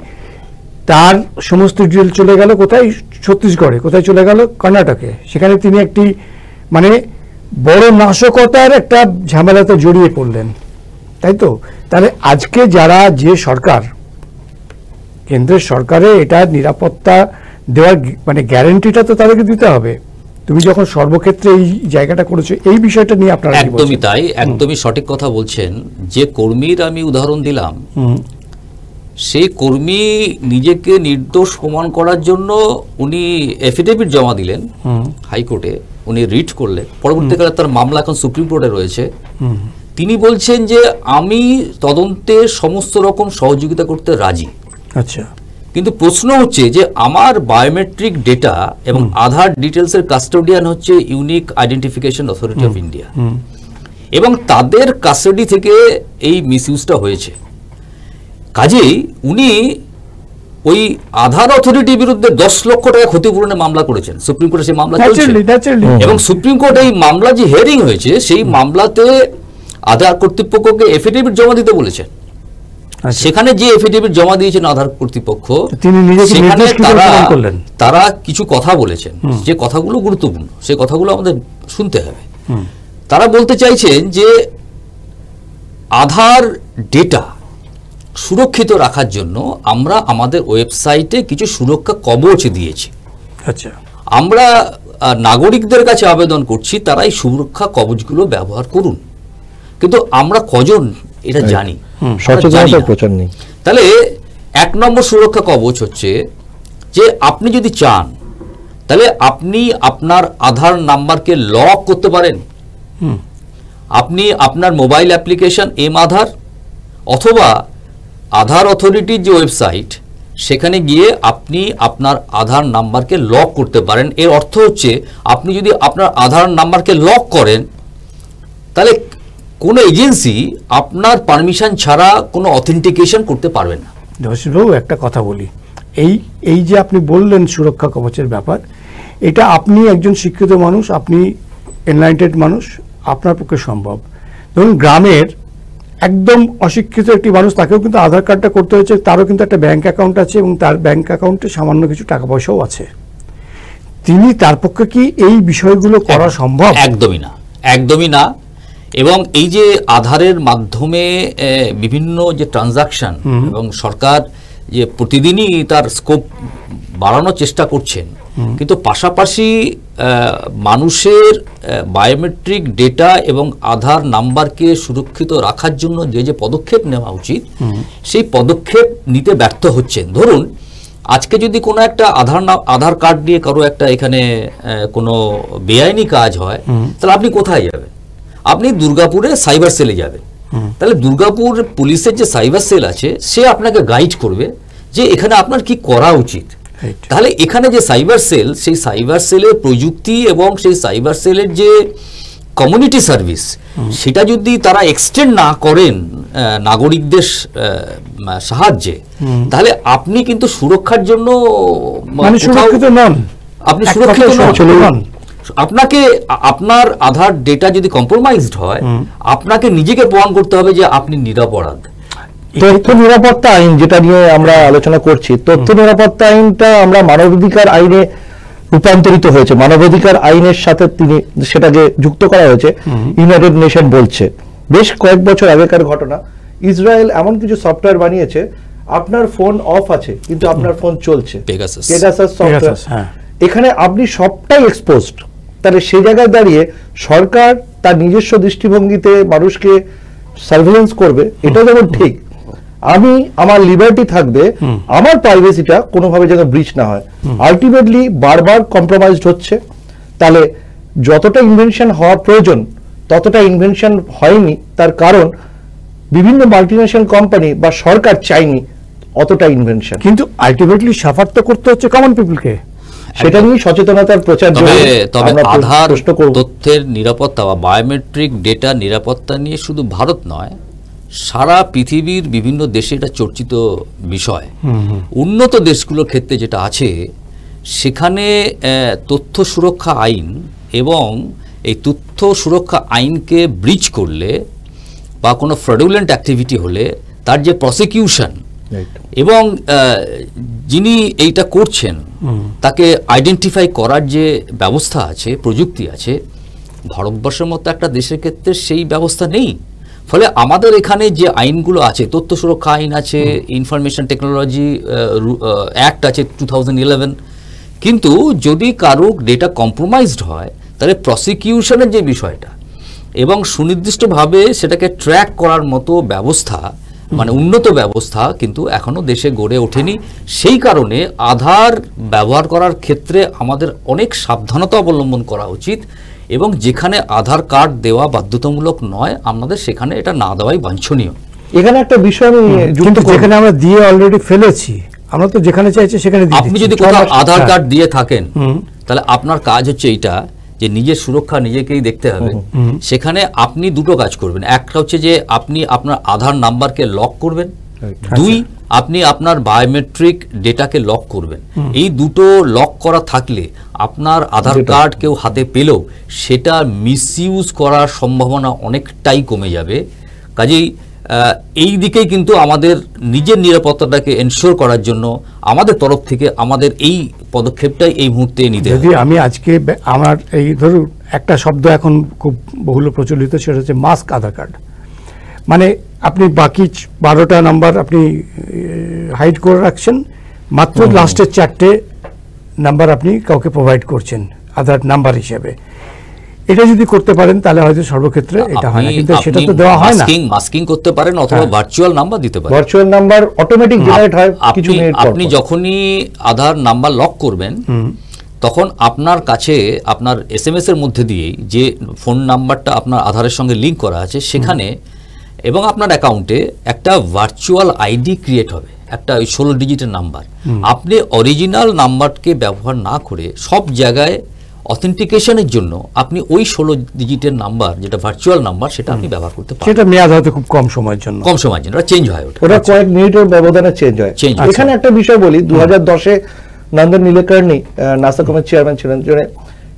তার সমস্ত ডিটেল চলে গেল কোথায়? ছত্তিশগড়ে। কোথায় চলে গেল? কর্ণাটকে। সেখানে তিনি একটি মানে বড় নাশকতার একটা ঝামেলাতে জড়িয়ে পড়লেন, তাই তো? তাহলে আজকে যারা যে সরকার, কেন্দ্রের সরকারে এটা নিরাপত্তা দেওয়ার মানে গ্যারেন্টিটা তো তাদেরকে দিতে হবে, তুমি যখন সর্বক্ষেত্রে এই জায়গাটা করেছো, এই বিষয়টা নিয়ে আপনারা কি বলছেন? একদমই তাই, একদমই সঠিক কথা বলছেন। যে কর্মীর আমি উদাহরণ দিলাম, সেই কর্মী নিজেকে নির্দোষ প্রমাণ করার জন্য উনি এফিডেভিট জমা দিলেন হাইকোর্টে, উনি রিট করলেন, পরবর্তীকালে তার মামলা এখন সুপ্রিম কোর্টে রয়েছে। তিনি বলছেন যে আমি তদন্তে সমস্ত রকম সহযোগিতা করতে রাজি। আচ্ছা, কিন্তু প্রশ্ন হচ্ছে যে আমার বায়োমেট্রিক ডেটা এবং আধার ডিটেলসের কাস্টোডিয়ান হচ্ছে unique identification authority of India, এবং তাদের কাস্টোডি থেকে এই মিসইউজটা হয়েছে। কাজেই উনি ওই আধার অথরিটির বিরুদ্ধে 10 লক্ষ টাকা ক্ষতিপূরণের মামলা করেছেন, সুপ্রিম কোর্টে সেই মামলা চলছে। এবং সুপ্রিম কোর্টে এই মামলা যে হিয়ারিং হয়েছে, সেই মামলাতে আধার কর্তৃপক্ষকে এফিডেভিট জমা দিতে বলেছেন। সেখানে যে এফিডেভিট জমা দিয়েছেন আধার কর্তৃপক্ষ, সেখানে তারা কিছু কথা বলেছেন, যে কথাগুলো গুরুত্বপূর্ণ, সেই কথাগুলো আমাদের শুনতে হবে। তারা বলতে চাইছেন যে আধার ডেটা সুরক্ষিত রাখার জন্য আমরা আমাদের ওয়েবসাইটে কিছু সুরক্ষা কবচ দিয়েছি। আচ্ছা, আমরা নাগরিকদের কাছে আবেদন করছি তারা এই সুরক্ষা কবচগুলো ব্যবহার করুন, কিন্তু আমরা কজন এটা জানি? সচেতনতার প্রচার নেই। তাহলে 1 নম্বর সুরক্ষা কবচ হচ্ছে যে আপনি যদি চান তাহলে আপনি আপনার আধার নাম্বারকে লক করতে পারেন। আপনি আপনার মোবাইল অ্যাপ্লিকেশন আধার অথবা আধার অথরিটির যে ওয়েবসাইট, সেখানে গিয়ে আপনি আপনার আধার নাম্বারকে লক করতে পারেন। এর অর্থ হচ্ছে আপনি যদি আপনার আধার নাম্বারকে লক করেন, তাহলে কোনো এজেন্সি আপনার পারমিশন ছাড়া কোনো অথেন্টিকেশন করতে পারবে না। দেবাশিসবাবু, একটা কথা বলি, এই যে আপনি বললেন সুরক্ষা কবচের ব্যাপার, এটা আপনি একজন শিক্ষিত মানুষ, আপনি এনলাইটেড মানুষ, আপনার পক্ষে সম্ভব। ধরুন গ্রামের একদম অশিক্ষিত একটি মানুষ, তাকেও কিন্তু আধার কার্ডটা করতে হয়েছে, তারও কিন্তু একটা ব্যাংক অ্যাকাউন্ট আছে এবং তার ব্যাংক অ্যাকাউন্টে সামান্য কিছু টাকা পয়সাও আছে। তার পক্ষে কি এই বিষয়গুলো করা সম্ভব? একদমই না, একদমই না। এবং এই যে আধারের মাধ্যমে বিভিন্ন যে ট্রানজাকশন, এবং সরকার যে প্রতিদিনই তার স্কোপ বাড়ানোর চেষ্টা করছেন, কিন্তু পাশাপাশি মানুষের বায়োমেট্রিক ডেটা এবং আধার নাম্বারকে সুরক্ষিত রাখার জন্য যে পদক্ষেপ নেওয়া উচিত, সেই পদক্ষেপ নিতে ব্যর্থ হচ্ছেন। ধরুন আজকে যদি কোনো একটা আধার কার্ড দিয়ে কারো একটা এখানে কোনো বেআইনি কাজ হয়, তাহলে আপনি কোথায় যাবেন? আপনি দুর্গাপুরে সাইবার সেলে যাবেন। তাহলে দুর্গাপুর পুলিশের যে সাইবার সেল আছে, সে আপনাকে গাইড করবে যে এখানে আপনার কি করা উচিত। তাহলে এখানে যে সাইবার সেল, সেই সাইবার সেলের প্রযুক্তি এবং সেই সাইবার সেলের যে কমিউনিটি সার্ভিস, সেটা যদি তারা এক্সটেন্ড না করেন নাগরিকদের সাহায্যে, তাহলে আপনি কিন্তু সুরক্ষার জন্য সুরক্ষিত নন। আপনি সুরক্ষিত নন। আপনাকে আপনার আধার ডেটা যদি কম্প্রোমাইজড হয়, আপনাকে নিজেকে প্রমাণ করতে হবে যে আপনি নিরপরাধ। তথ্য নিরাপত্তা আইন যেটা নিয়ে আমরা আলোচনা করছি, তথ্য নিরাপত্তা আইনটা আমরা মানবাধিকার আইনে রূপান্তরিত হয়েছে, মানবাধিকার আইনের সাথে সেটাকে যুক্ত করা হয়েছে। ইউনাইটেড নেশন বলছে, বেশ কয়েক বছর আগেকার ঘটনা, ইসরায়েল এমন কিছু সফটওয়্যার বানিয়েছে, আপনার ফোন অফ আছে কিন্তু আপনার ফোন চলছে, পেগাসাস সফটওয়্যার। এখানে আপনি সবটাই এক্সপোজড। তাহলে সেই জায়গায় দাঁড়িয়ে সরকার তার নিজস্ব দৃষ্টিভঙ্গিতে মানুষকে সার্ভেলেন্স করবে, এটা যেমন ঠিক, আমি আমার লিবার্টি থাকবে, আমার প্রাইভেসিটা কোনোভাবে যেন ব্রিচ না হয়। আলটিমেটলি বারবার কম্প্রোমাইজড হচ্ছে। তাহলে যতটা ইনভেনশন হওয়া প্রয়োজন ততটা ইনভেনশন হয়নি, তার কারণ বিভিন্ন মাল্টিনেশনাল কোম্পানি বা সরকার চায়নি অতটা ইনভেনশন। কিন্তু আলটিমেটলি সাফার তো করতে হচ্ছে কমন পিপলকে, সেটা নিয়ে সচেতনতার প্রচার। তবে আধার তথ্যের নিরাপত্তা বা বায়োমেট্রিক ডেটা নিরাপত্তা নিয়ে শুধু ভারত নয়, সারা পৃথিবীর বিভিন্ন দেশে এটা চর্চিত বিষয়। উন্নত দেশগুলোর ক্ষেত্রে যেটা আছে, সেখানে তথ্য সুরক্ষা আইন এবং এই তথ্য সুরক্ষা আইনকে ব্রিচ করলে বা কোনো ফ্রডুলেন্ট অ্যাক্টিভিটি হলে তার যে প্রসিকিউশন এবং যিনি এইটা করছেন তাকে আইডেন্টিফাই করার যে ব্যবস্থা আছে, প্রযুক্তি আছে, ভারতবর্ষের মতো একটা দেশের ক্ষেত্রে সেই ব্যবস্থা নেই। ফলে আমাদের এখানে যে আইনগুলো আছে, তথ্য সুরক্ষা আইন আছে, ইনফরমেশন টেকনোলজি অ্যাক্ট আছে 2011, কিন্তু যদি কারো ডেটা কম্প্রোমাইজড হয় তাহলে প্রসিকিউশনের যে বিষয়টা এবং সুনির্দিষ্টভাবে সেটাকে ট্র্যাক করার মতো ব্যবস্থা, মানে উন্নত ব্যবস্থা কিন্তু এখনো দেশে গড়ে ওঠেনি। সেই কারণে আধার ব্যবহার করার ক্ষেত্রে আমাদের অনেক সাবধানতা অবলম্বন করা উচিত এবং যেখানে আধার কার্ড দেওয়া বাধ্যতামূলক নয় আমাদের সেখানে এটা না দেওয়াই বাঞ্ছনীয়। এখানে একটা বিষয় আমি কিন্তু যেখানে আমরা দিয়ে অলরেডি ফেলেছি, আমরা তো যেখানে চাইছি সেখানে দিয়ে আপনি দিচ্ছি। যদি কোথাও আধার হ্যাঁ। কার্ড দিয়ে থাকেন তাহলে আপনার কাজ হচ্ছে এইটা যে নিজের সুরক্ষা নিজেকেই দেখতে হবে। সেখানে আপনি দুটো কাজ করবেন, একটা হচ্ছে যে আপনি আপনার আধার নাম্বারকে লক করবেন, দুই আপনি আপনার বায়োমেট্রিক ডেটাকে লক করবেন। এই দুটো লক করা থাকলে আপনার আধার কার্ড কেউ হাতে পেলেও সেটা মিসইউজ করার সম্ভাবনা অনেকটাই কমে যাবে। কাজেই এই দিকেই কিন্তু আমাদের নিজের নিরাপত্তাটাকে এনশিওর করার জন্য আমাদের তরফ থেকে আমাদের এই পদক্ষেপটাই এই মুহূর্তে নিতে হবে। যদি আমি আজকে আমার এই ধরুন একটা শব্দ এখন খুব বহুল প্রচলিত, সেটা হচ্ছে মাস্ক আধার কার্ড। মানে আপনি বাকি 12টা নাম্বার আপনি হাইড করে রাখছেন, মাত্র লাস্টের 4টে নাম্বার আপনি কাউকে প্রোভাইড করছেন আধার নাম্বার হিসেবে। এটা যদি করতে পারেন তাহলে হয়তো সর্বক্ষেত্রে এটা হয় না, কিন্তু সেটা তো দেওয়া হয় না। মাস্কিং করতে পারেন অথবা ভার্চুয়াল নাম্বার দিতে পারেন। ভার্চুয়াল নাম্বার অটোমেটিক জেনারেট হয় কিছু মিনিট পর। আপনি যখনই আধার নাম্বার লক করবেন তখন আপনার কাছে আপনার এসএমএস এর মধ্যে দিয়েই যে ফোন নাম্বারটা আপনার আধারের সঙ্গে লিংক করা আছে সেখানে এবং আপনার অ্যাকাউন্টে একটা ভার্চুয়াল আইডি ক্রিয়েট হবে, একটা 16 ডিজিটের নাম্বার। আপনি অরিজিনাল নাম্বারকে ব্যবহার না করে সব জায়গায় অথেন্টিকেশনের জন্য আপনি ওই 16 ডিজিটের নাম্বার যেটা ভার্চুয়াল নাম্বার সেটা আপনি ব্যবহার করতে পারেন। সেটা মেয়াদ হয়তো খুব কম সময়ের জন্য, ওটা চেঞ্জ হয়, ওটা কয়েক মিনিটের ব্যবধানে চেঞ্জ হয়। এখানে একটা বিষয় বলি, 2010-এ নন্দন নীলেকর্ণী নাসাকমের চেয়ারম্যান ছিলেন,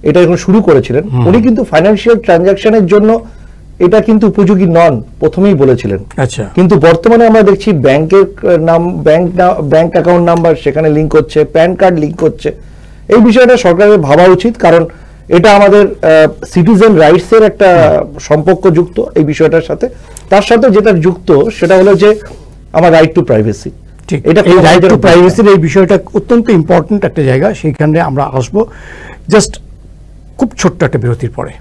এটা যখন শুরু করেছিলেন উনি কিন্তু ফাইন্যান্সিয়াল ট্রানজাকশনের জন্য এটা কিন্তু উপযোগী নন প্রথমেই বলেছিলেন। আচ্ছা, কিন্তু বর্তমানে আমরা দেখছি ব্যাংকের নাম, ব্যাংক অ্যাকাউন্ট নাম্বার সেখানে লিংক হচ্ছে, প্যান কার্ড লিংক হচ্ছে। এই বিষয়টা সরকারের ভাবা উচিত, কারণ এটা আমাদের সিটিজেন রাইটস এর একটা সম্পর্ক যুক্ত এই বিষয়টার সাথে। তার সাথে যেটা যুক্ত সেটা হলো যে আমার রাইট টু প্রাইভেসি। ঠিক, এই রাইট টু প্রাইভেসির এই বিষয়টা অত্যন্ত ইম্পর্টেন্ট একটা জায়গা, সেইখানে আমরা আসবো জাস্ট খুব ছোট্ট একটা বিরতির পরে।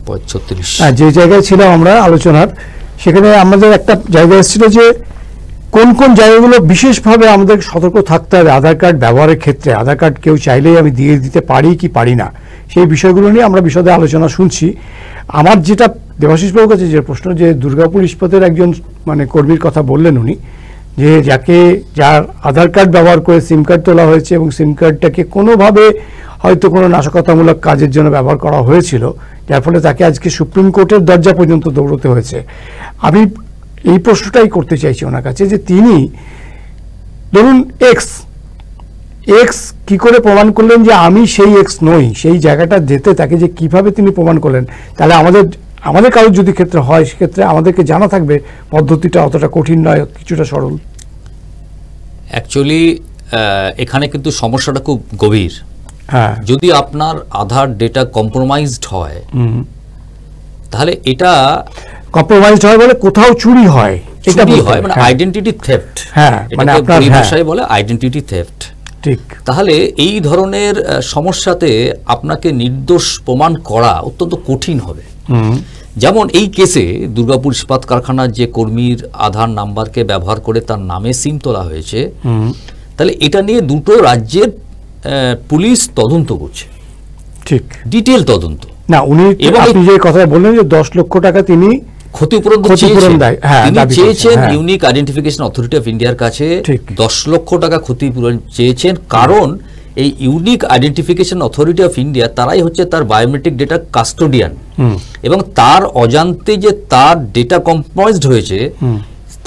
35 যে জায়গায় ছিলাম আমরা আলোচনার, সেখানে আমাদের একটা জায়গা এসেছিল যে কোন কোন জায়গাগুলো বিশেষভাবে আমাদের সতর্ক থাকতে হবে আধার কার্ড ব্যবহারের ক্ষেত্রে। আধার কার্ড কেউ চাইলেই আমি দিয়ে দিতে পারি কি পারি না, সেই বিষয়গুলো নিয়ে আমরা বিশদে আলোচনা শুনছি। আমার যেটা দেবাশিস বাবুর কাছে যে প্রশ্ন, যে দুর্গাপুর ইস্পাতের একজন মানে কর্মীর কথা বললেন উনি, যে যার আধার কার্ড ব্যবহার করে সিম কার্ড তোলা হয়েছে এবং সিম কার্ডটাকে কোনোভাবে হয়তো কোনো নাশকতামূলক কাজের জন্য ব্যবহার করা হয়েছিল, যার ফলে তাকে আজকে সুপ্রিম কোর্টের দরজা পর্যন্ত দৌড়তে হয়েছে। আমি এই প্রশ্নটাই করতে চাইছি ওনার কাছে, যে তিনি ধরুন এক্স কি করে প্রমাণ করলেন যে আমি সেই এক্স নই, সেই জায়গাটা যেতে তাকে যে কিভাবে তিনি প্রমাণ করলেন। তাহলে আমাদের কারোর যদি ক্ষেত্রে হয়, সেক্ষেত্রে আমাদেরকে জানা থাকবে পদ্ধতিটা অতটা কঠিন নয়, কিছুটা সরল। অ্যাকচুয়ালি এখানে কিন্তু সমস্যাটা খুব গভীর। হ্যাঁ, যদি আপনার আধার ডেটা কম্প্রোমাইজড হয়, তাহলে এটা কম্প্রোমাইজড হয় বলে কোথাও চুরি হয়, এটা চুরি হয়, মানে আইডেন্টিটি থেফট। হ্যাঁ, মানে আপনার ভাষায় বলে আইডেন্টিটি থেফট। ঠিক। তাহলে এই ধরনের সমস্যাতে আপনাকে নির্দোষ প্রমাণ করা অত্যন্ত কঠিন হবে। যেমন এই কেসে দুর্গাপুর ইস্পাত কারখানার যে কর্মীর আধার নাম্বারকে ব্যবহার করে তার নামে সিম তোলা হয়েছে, তাহলে এটা নিয়ে দুটো রাজ্যের পুলিশ তদন্ত করছে, ঠিক, ডিটেল তদন্ত। না, উনি আপনি যে কথা বললেন যে 10 লক্ষ টাকা তিনি ক্ষতিপূরণ চেয়েছেন ইউনিক আইডেন্টিফিকেশন অথরিটি অফ ইন্ডিয়ার কাছে। 10 লক্ষ টাকা ক্ষতিপূরণ চেয়েছেন, কারণ এই unique identification authority of India তারাই হচ্ছে তার বায়োমেট্রিক ডেটা কাস্টোডিয়ান, এবং তার অজান্তে যে তার ডেটা কম্প্রোমাইজড হয়েছে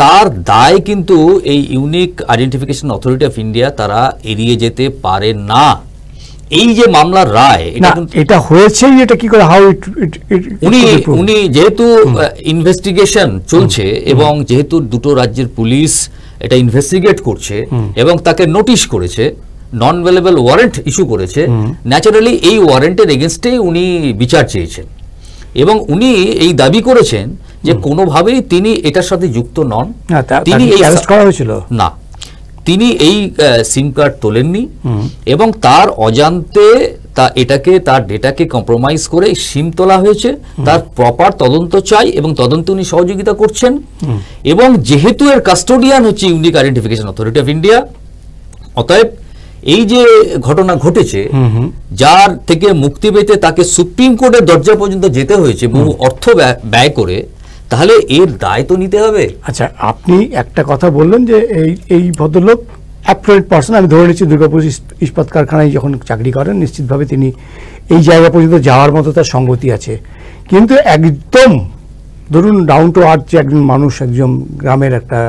তার দায় কিন্তু এই unique identification authority of India তারা এড়িয়ে যেতে পারে না। এই যে মামলার রায়, এটা হয়েছে, এটা কি করে উনি যেহেতু ইনভেস্টিগেশন চলছে এবং যেহেতু দুটো রাজ্যের পুলিশ এটা ইনভেস্টিগেট করছে এবং তাকে নোটিশ করেছে, নন অ্যাভেলেবল ওয়ারেন্ট ইস্যু করেছে, ন্যাচারালি এই ওয়ারেন্টের এগেনস্টেই উনি বিচার চেয়েছেন এবং উনি এই দাবি করেছেন যে কোনোভাবেই তিনি এটার সাথে যুক্ত নন। তিনি অ্যারেস্ট করা হয়েছিল না, তিনি এই সিম কার্ড তোলেননি এবং তার অজান্তে তার ডেটাকে কম্প্রোমাইজ করে সিম তোলা হয়েছে। তার প্রপার তদন্ত চাই এবং তদন্তে উনি সহযোগিতা করছেন, এবং যেহেতু এর কাস্টোডিয়ান হচ্ছে unique identification authority of India, অতএব এই যে ঘটনা ঘটেছে, যার থেকে মুক্তি পেতে তাকে সুপ্রিম কোর্টের দরজা পর্যন্ত যেতে হয়েছে বহু অর্থ ব্যয় করে, তাহলে এর দায় তো নিতে হবে। আচ্ছা, আপনি একটা কথা বললেন যে এই ভদ্রলোক অ্যাপ্রয়েন্ট পার্সন, আমি ধরে নিচ্ছি দুর্গাপুর ইস্পাত কারখানায় যখন চাকরি করেন, নিশ্চিতভাবে তিনি এই জায়গা পর্যন্ত যাওয়ার মতো তার সঙ্গতি আছে। কিন্তু একদম ধরুন ডাউন টু আর্থ যে একজন মানুষ, একজন গ্রামের একটা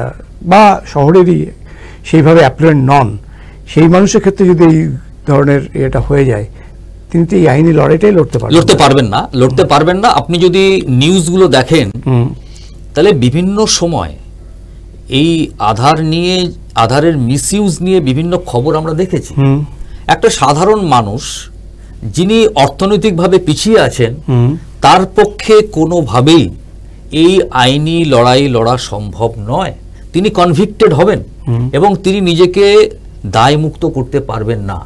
বা শহরেরই সেইভাবে অ্যাপ্রয়েন্ট নন, সেই মানুষের ক্ষেত্রে যদি এই ধরনের এটা হয়ে যায়, তিনি তো এই আইনি লড়াইটাই লড়তে পারবেন না। আপনি যদি নিউজগুলো দেখেন, তাহলে বিভিন্ন সময় এই আধারের মিসইউজ নিয়ে বিভিন্ন খবর আমরা দেখেছি। একটা সাধারণ মানুষ যিনি অর্থনৈতিকভাবে পিছিয়ে আছেন, তার পক্ষে কোনোভাবেই এই আইনি লড়াই লড়া সম্ভব নয়। তিনি কনভিক্টেড হবেন এবং তিনি নিজেকে দায়মুক্ত করতে পারবেন না।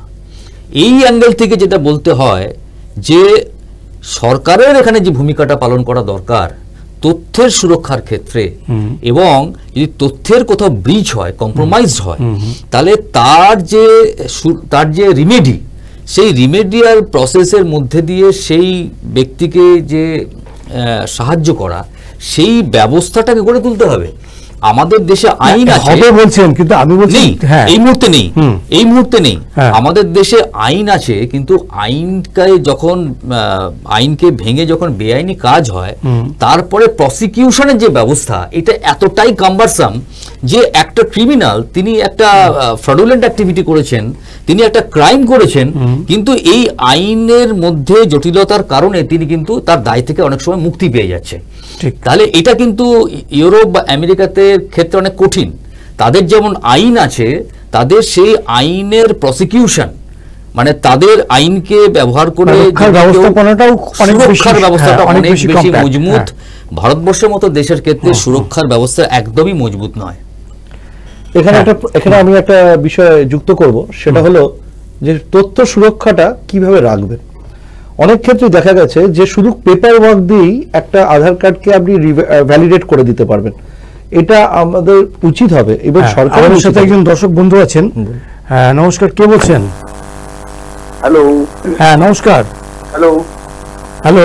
এই অ্যাঙ্গেল থেকে যেটা বলতে হয় যে সরকারের এখানে যে ভূমিকাটা পালন করা দরকার তথ্যের সুরক্ষার ক্ষেত্রে, এবং যদি তথ্যের কোথাও ব্রিচ হয়, কম্প্রোমাইজ হয়, তাহলে তার যে রিমেডি, সেই রিমেডিয়াল প্রসেসের মধ্যে দিয়ে সেই ব্যক্তিকে যে সাহায্য করা, সেই ব্যবস্থাটাকে গড়ে তুলতে হবে। আমাদের দেশে আইন আছে বলছেন, কিন্তু আমি বলছি এই মুহূর্তে নেই। আমাদের দেশে আইন আছে, কিন্তু আইনকে ভেঙে যখন বেআইনি কাজ হয়, তারপরে প্রসিকিউশনের যে ব্যবস্থা, এটা এতটাই কাম্বারসাম যে একটা ক্রিমিনাল, তিনি একটা ফ্রডুলেন্ট অ্যাক্টিভিটি করেছেন, তিনি একটা ক্রাইম করেছেন, কিন্তু এই আইনের মধ্যে জটিলতার কারণে তিনি কিন্তু তার দায় থেকে অনেক সময় মুক্তি পেয়ে যাচ্ছে। তাহলে এটা কিন্তু ইউরোপ বা আমেরিকাতে ক্ষেত্রে অনেক কঠিন। তাদের যেমন আইন আছে, তাদের সেই আইনের প্রসিকিউশন, মানে তাদের আইনকে ব্যবহার করে সুরক্ষার ব্যবস্থাটা অনেক বেশি মজবুত। ভারতবর্ষের মতো দেশের ক্ষেত্রে সুরক্ষার ব্যবস্থা একদমই মজবুত নয়। এখানে আমি একটা বিষয় যুক্ত করব, সেটা হলো যে তথ্য সুরক্ষাটা কিভাবে রাখবেন। অনেক ক্ষেত্রে দেখা গেছে যে শুধু পেপার ওয়ার্ক দিয়েই একটা আধার কার্ডকে আপনি ভ্যালিডেট করে দিতে পারবেন। এটা আমাদের উচিত হবে এবং সরকারের সাথে একজন দর্শক বন্ধু আছেন। হ্যাঁ নমস্কার, কে বলছেন? হ্যালো। হ্যাঁ নমস্কার। Hello hello.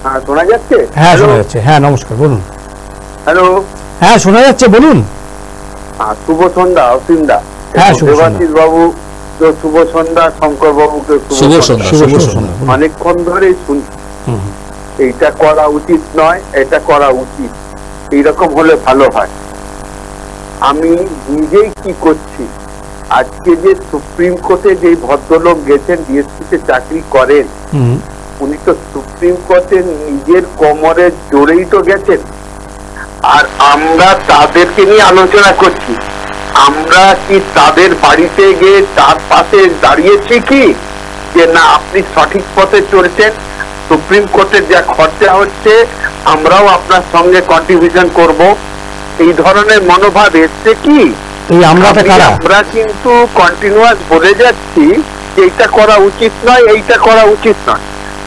হ্যাঁ শোনা যাচ্ছে? হ্যাঁ শোনা যাচ্ছে। হ্যাঁ নমস্কার, বলুন। হ্যালো। হ্যাঁ শোনা যাচ্ছে, বলুন। শুভ সন্ধ্যা অসীমদা। হ্যাঁ শুভ সন্ধ্যা। দেবাশিস বাবু তো শুভ সন্ধ্যা, শঙ্কর বাবুকে শুভ সন্ধ্যা। শুভ সন্ধ্যা। অনেকক্ষণ ধরেই শুনছি এইটা করা উচিত নয়, এটা করা উচিত, এইরকম হলে ভালো হয়। আমি নিজেই কি করছি, আজকে যে সুপ্রিম কোর্টে যে ভদ্রলোক গেছেন, ডিএসপিতে চাকরি করেন, উনি তো সুপ্রিম কোর্টে নিজের কোমরের জোরেই তো গেছেন। আর আমরা তাদেরকে নিয়ে আলোচনা করছি, আমরা কি তাদের বাড়িতে গিয়ে তার পাশে দাঁড়িয়েছি কি যে না আপনি সঠিক পথে চলছেন, সুপ্রিম কোর্টের যা খরচা হচ্ছে আমরাও আপনার সঙ্গে কন্ট্রিবিউশন করব, এই ধরনের মনোভাব এসছে কি? আমরা কিন্তু কন্টিনিউয়াস বলে যাচ্ছি যে এইটা করা উচিত নয়, এইটা করা উচিত নয়।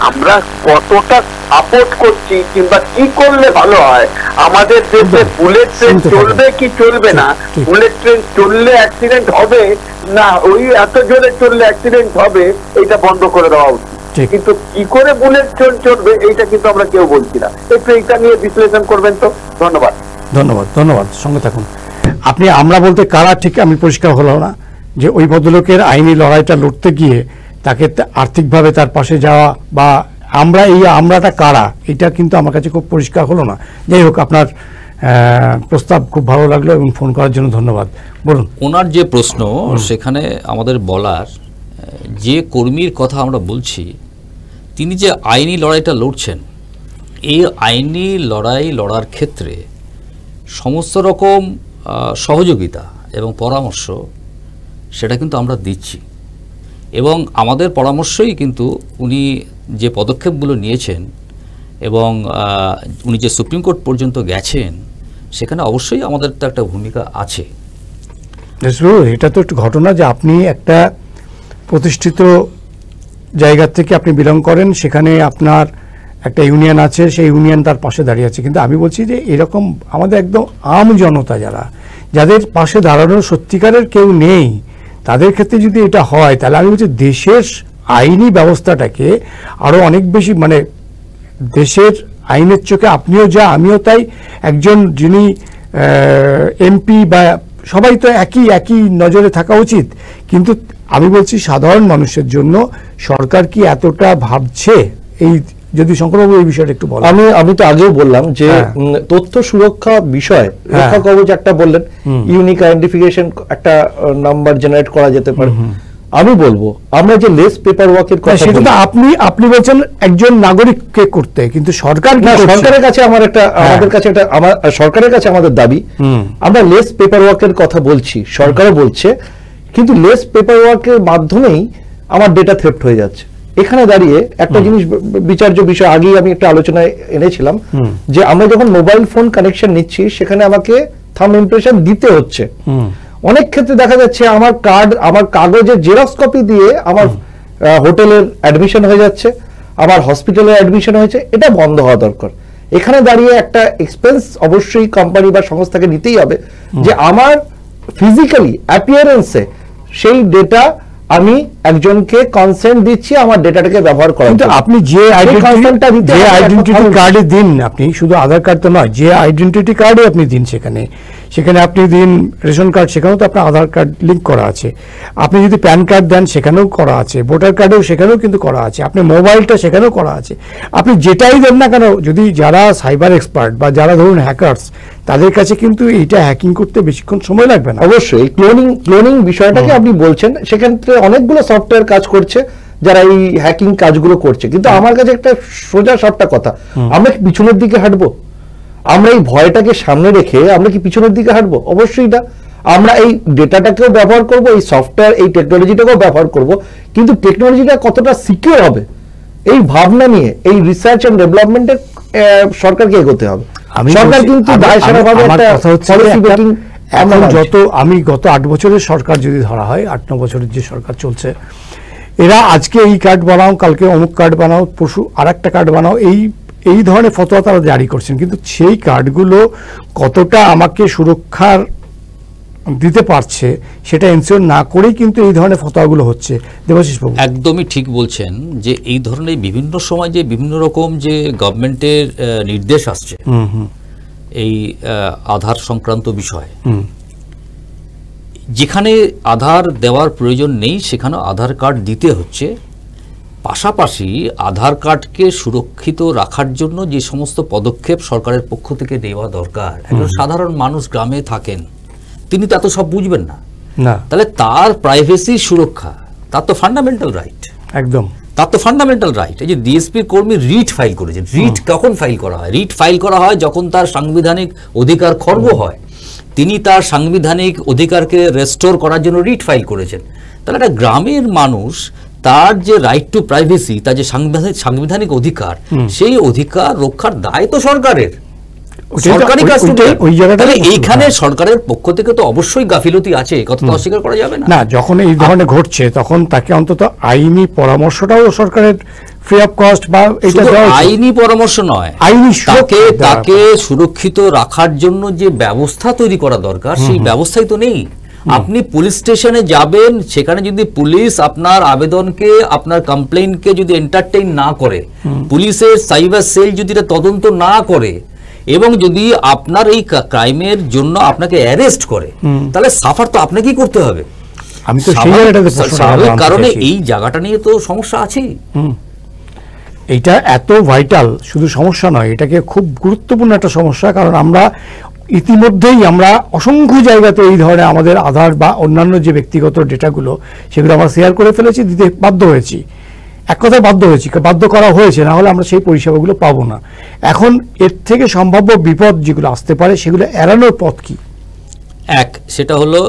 আমরা কতটা সাপোর্ট করছি কিংবা কি করলে ভালো হয়। আমাদের দেশে বুলেট ট্রেন চলবে কি চলবে না, বুলেট ট্রেন চললে অ্যাক্সিডেন্ট হবে না, ওই এত জোরে চললে অ্যাক্সিডেন্ট হবে, এইটা বন্ধ করে দেওয়া উচিত। কিন্তু কি করে বুলেট ট্রেন চলবে এইটা কিন্তু আমরা কেউ বলছি না। একটু এইটা নিয়ে বিশ্লেষণ করবেন তো। ধন্যবাদ। ধন্যবাদ, ধন্যবাদ, সঙ্গে থাকুন। আপনি আমরা বলতে কারা ঠিক আমি পরিষ্কার হলো না, যে ওই ভদ্রলোকের আইনি লড়াইটা লড়তে গিয়ে তাকে আর্থিকভাবে তার পাশে যাওয়া বা আমরাটা কারা, এটা কিন্তু আমার কাছে খুব পরিষ্কার হলো না। যাই হোক, আপনার প্রস্তাব খুব ভালো লাগলো এবং ফোন করার জন্য ধন্যবাদ। বলুন। ওনার যে প্রশ্ন, সেখানে আমাদের বলার যে কর্মীর কথা আমরা বলছি, তিনি যে আইনি লড়াইটা লড়ছেন, এই আইনি লড়ার ক্ষেত্রে সমস্ত রকম সহযোগিতা এবং পরামর্শ সেটা কিন্তু আমরা দিচ্ছি, এবং আমাদের পরামর্শই কিন্তু উনি যে পদক্ষেপগুলো নিয়েছেন এবং উনি যে সুপ্রিম কোর্ট পর্যন্ত গেছেন, সেখানে অবশ্যই আমাদের তো একটা ভূমিকা আছে। এটা তো একটু ঘটনা যে আপনি একটা প্রতিষ্ঠিত জায়গা থেকে আপনি বিলং করেন, সেখানে আপনার একটা ইউনিয়ন আছে, সেই ইউনিয়ন তার পাশে দাঁড়িয়ে আছে। কিন্তু আমি বলছি যে এরকম আমাদের একদম আম জনতা যাদের পাশে দাঁড়ানোর সত্যিকারের কেউ নেই, তাদের ক্ষেত্রে যদি এটা হয়, তাহলে আমি বলছি দেশের আইনি ব্যবস্থাটাকে আরো অনেক বেশি, মানে দেশের আইনের চোখে আপনিও যা আমিও তাই, একজন যিনি এমপি বা সবাই তো একই নজরে থাকা উচিত। কিন্তু আমি বলছি সাধারণ মানুষের জন্য সরকার কি এতটা ভাবছে? এই যদি শঙ্করবাবু এই বিষয়টা একটু বলেন। আমি তো আগেও বললাম যে তথ্য সুরক্ষা বিষয়, রক্ষা কবচ একটা বললেন, ইউনিক আইডেন্টিফিকেশন একটা নাম্বার জেনারেট করা যেতে পারে। আমি বলবো আমরা যে লেস পেপার ওয়ার্কের কথা, সেটা তো আপনি বলছেন একজন নাগরিককে করতে, কিন্তু সরকারের কাছে আমাদের কাছে এটা সরকারের কাছে আমাদের দাবি, আমরা লেস পেপার ওয়ার্কের কথা বলছি, সরকারও বলছে, কিন্তু লেস পেপার ওয়ার্কের মাধ্যমেই আমার ডেটা থেফট হয়ে যাচ্ছে। এখানে দাঁড়িয়ে একটা জিনিস বিচার্য বিষয়, আগেই আমি একটা আলোচনায় এনেছিলাম যে আমরা যখন মোবাইল ফোন কানেকশন নিচ্ছি, সেখানে আমাকে থাম্ব ইমপ্রেশন দিতে হচ্ছে। অনেক ক্ষেত্রে দেখা যাচ্ছে আমার কাগজের জেরক্স কপি দিয়ে আমার হোটেলের অ্যাডমিশন হয়ে যাচ্ছে, আমার হসপিটালে অ্যাডমিশন হয়েছে। এটা বন্ধ হওয়া দরকার। এখানে দাঁড়িয়ে একটা এক্সপেন্স অবশ্যই কোম্পানি বা সংস্থাকে নিতেই হবে, যে আমার ফিজিক্যালি অ্যাপিয়ারেন্সে সেই ডেটা আমি একজনকে কনসেন্ট দিচ্ছি আমার ডেটাটাকে ব্যবহার করার। কিন্তু আপনি যে আইডেন্টিটি কার্ডে দিন, আপনি শুধু আধার কার্ড তো নয়, যে আইডেন্টিটি কার্ডে আপনি দিন, সেখানে আপনি দিন রেশন কার্ড, সেখানেও তো আপনার আধার কার্ড লিঙ্ক করা আছে। আপনি যদি প্যান কার্ড দেন, সেখানেও করা আছে। ভোটার কার্ডেও সেখানেও কিন্তু করা আছে। আপনি মোবাইলটা সেখানেও করা আছে। আপনি যেটাই দেন না কেন, যদি যারা সাইবার এক্সপার্ট বা যারা ধরুন হ্যাকার্স, তাদের কাছে কিন্তু এইটা হ্যাকিং করতে বেশিক্ষণ সময় লাগবে না। অবশ্যই ক্লোনিং বিষয়টাকে আপনি বলছেন, সেক্ষেত্রে অনেকগুলো সফটওয়্যার কাজ করছে যারা এই হ্যাকিং কাজগুলো করছে। কিন্তু আমার কাছে একটা সোজা সাপটা কথা, আমরা কি পিছনের দিকে হাঁটবো? আমরা এই ভয়টাকে সামনে রেখে আমরা কি পিছনের দিকে হাঁটবো? অবশ্যই না। আমরা এই ডেটাটাকেও ব্যবহার করব, এই সফটওয়্যার, এই টেকনোলজিটাকেও ব্যবহার করব, কিন্তু টেকনোলজিটা কতটা সিকিউর হবে এই ভাবনা নিয়ে এই রিসার্চ এন্ড ডেভেলপমেন্টে সরকারকে এগোতে হবে। সরকার কিন্তু দায়সারাভাবে একটা পলিসি মেকিং, আমি গত 8 বছরের সরকার যদি ধরা হয়, 8-9 বছরের যে সরকার চলছে, এরা আজকে এই কার্ড বানাও, কালকে অমুক কার্ড বানাও, পরশু আরেকটা কার্ড বানাও, এই ধরনের ফতোয়া তারা জারি করছেন। কিন্তু সেই কার্ডগুলো কতটা আমাকে সুরক্ষার দিতে পারছে সেটা এনশিওর না করেই কিন্তু এই ধরনের ফতোয়াগুলো হচ্ছে। দেবাশিস বাবু, একদমই ঠিক বলছেন যে এই ধরনের বিভিন্ন সময় যে বিভিন্ন রকম যে গভর্নমেন্টের নির্দেশ আসছে এই আধার সংক্রান্ত বিষয়ে, যেখানে আধার দেওয়ার প্রয়োজন নেই সেখানে আধার কার্ড দিতে হচ্ছে। পাশাপাশি আধার কার্ডকে সুরক্ষিত রাখার জন্য যে সমস্ত পদক্ষেপ সরকারের পক্ষ থেকে নেওয়া দরকার, একজন সাধারণ মানুষ গ্রামে থাকেন, তিনি তা তো সব বুঝবেন না, তাহলে তার প্রাইভেসি সুরক্ষা তার তো ফান্ডামেন্টাল রাইট, একদম তার তো ফান্ডামেন্টাল রাইট। এই যে ডিএসপি কর্মী রিট ফাইল করেছেন, রিট কখন ফাইল করা হয়? রিট ফাইল করা হয় যখন তার সাংবিধানিক অধিকার খর্ব হয়। তিনি তার সাংবিধানিক অধিকারকে রেস্টোর করার জন্য রিট ফাইল করেছেন। তাহলে একটা গ্রামের মানুষ তার যে রাইট টু প্রাইভেসি, তার যে সাংবিধানিক অধিকার, সেই অধিকার রক্ষার দায় তো সরকারের, সরকারি কাজ। এইখানে সরকারের পক্ষ থেকে তো অবশ্যই গাফিলতি আছে, কথা তো অস্বীকার করা যাবে না। যখন এই ধরনের ঘটছে তখন তাকে অন্তত আইনি পরামর্শটাও সরকারের ফ্রি অফ কস্ট বা আইনি পরামর্শ নয়, তাকে সুরক্ষিত রাখার জন্য যে ব্যবস্থা তৈরি করা দরকার সেই ব্যবস্থাই তো নেই। আপনি পুলিশ স্টেশনে যাবেন, সেখানে যদি পুলিশ আপনার আবেদনকে, আপনার কমপ্লেইনকে যদি এন্টারটেইন না করে, পুলিশের সাইবার সেল যদি এটা তদন্ত না করে এবং যদি আপনার এই ক্রাইমের জন্য আপনাকে অ্যারেস্ট করে, তাহলে সাফার তো আপনাকেই করতে হবে। আমি তো স্বাভাবিক কারণে এই জায়গাটা নিয়ে তো সমস্যা আছেই। এইটা এত ভাইটাল, শুধু সমস্যা নয়, এটাকে খুব গুরুত্বপূর্ণ একটা সমস্যা। কারণ আমরা ইতিমধ্যেই অসংখ্য জায়গাতে এই ধরনের আমাদের আধার বা অন্যান্য যে ব্যক্তিগত ডেটাগুলো সেগুলো আমরা শেয়ার করে ফেলেছি, দিতে বাধ্য হয়েছি। এক কথায় বাধ্য করা হয়েছে, না হলে আমরা সেই পরিষেবাগুলো পাবো না। এখন এর থেকে সম্ভাব্য বিপদ যেগুলো আসতে পারে সেগুলো এড়ানোর পথ কি? সেটা হলো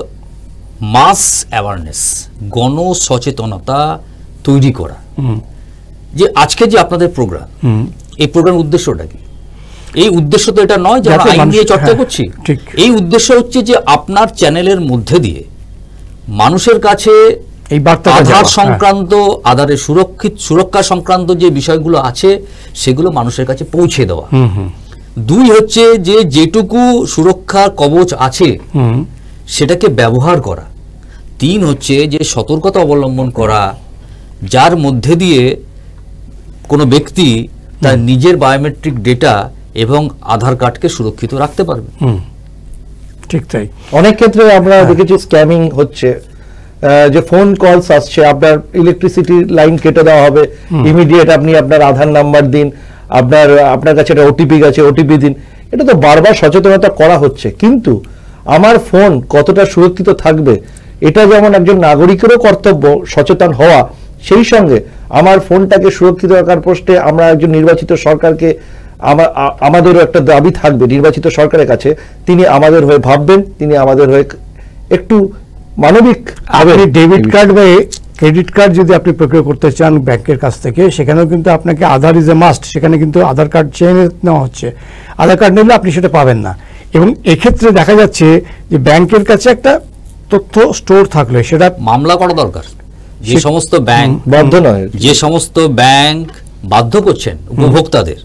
মাস অ্যাওয়ারনেস, গণ সচেতনতা তৈরি করা। যে আজকে যে আপনাদের প্রোগ্রাম, এই প্রোগ্রামের উদ্দেশ্যটা কি? এই উদ্দেশ্য তো এটা নয় যে আমরা আইন নিয়ে চর্চা করছি। এই উদ্দেশ্য হচ্ছে যে আপনার চ্যানেলের মধ্যে দিয়ে মানুষের কাছে এই বার্তা, আধার সংক্রান্ত, আধারের সুরক্ষা সংক্রান্ত যে বিষয়গুলো আছে সেগুলো মানুষের কাছে পৌঁছে দেওয়া। দুই হচ্ছে যে যেটুকু সুরক্ষার কবচ আছে সেটাকে ব্যবহার করা। তিন হচ্ছে যে সতর্কতা অবলম্বন করা, যার মধ্যে দিয়ে কোনো ব্যক্তি তার নিজের বায়োমেট্রিক ডেটা এবং আধার কার্ডকে সুরক্ষিত রাখতে পারবে। ঠিক তাই। অনেক ক্ষেত্রে আমরা দেখেছি স্ক্যামিং হচ্ছে, যে ফোন কলস আসছে, আপনার লাইন কেটে দেওয়া হবে, ইমিডিয়েট আপনি আপনার আধার নাম্বার দিন, আপনার কাছে একটা ওটিপি গেছে, ওটিপি দিন। এটা তো বারবার সচেতনতা করা হচ্ছে, কিন্তু আমার ফোন কতটা সুরক্ষিত থাকবে এটা যেমন একজন নাগরিকেরও কর্তব্য সচেতন হওয়া, সেই সঙ্গে আমার ফোনটাকে সুরক্ষিত রাখার প্রশ্নে আমরা একজন নির্বাচিত সরকারকে, আমাদেরও একটা দাবি থাকবে নির্বাচিত সরকারের কাছে, তিনি আমাদের হয়ে ভাববেন, তিনি আমাদের হয়ে একটু মানবিক। আপনি ডেবিট কার্ড বা ক্রেডিট কার্ড যদি আপনি প্রক্রিয়া করতে চান ব্যাংকের কাছ থেকে, সেখানেও কিন্তু আপনাকে আধার ইজ এ মাস্ট, সেখানে কিন্তু আধার কার্ড চেয়ে নেওয়া হচ্ছে। আধার কার্ড নিলে আপনি সেটা পাবেন না। এবং এক্ষেত্রে দেখা যাচ্ছে যে ব্যাংকের কাছে একটা তথ্য স্টোর থাকলে সেটা মামলা করা দরকার। যে সমস্ত ব্যাংক বাধ্য নয়, যে সমস্ত ব্যাংক বাধ্য করছেন উপভোক্তাদের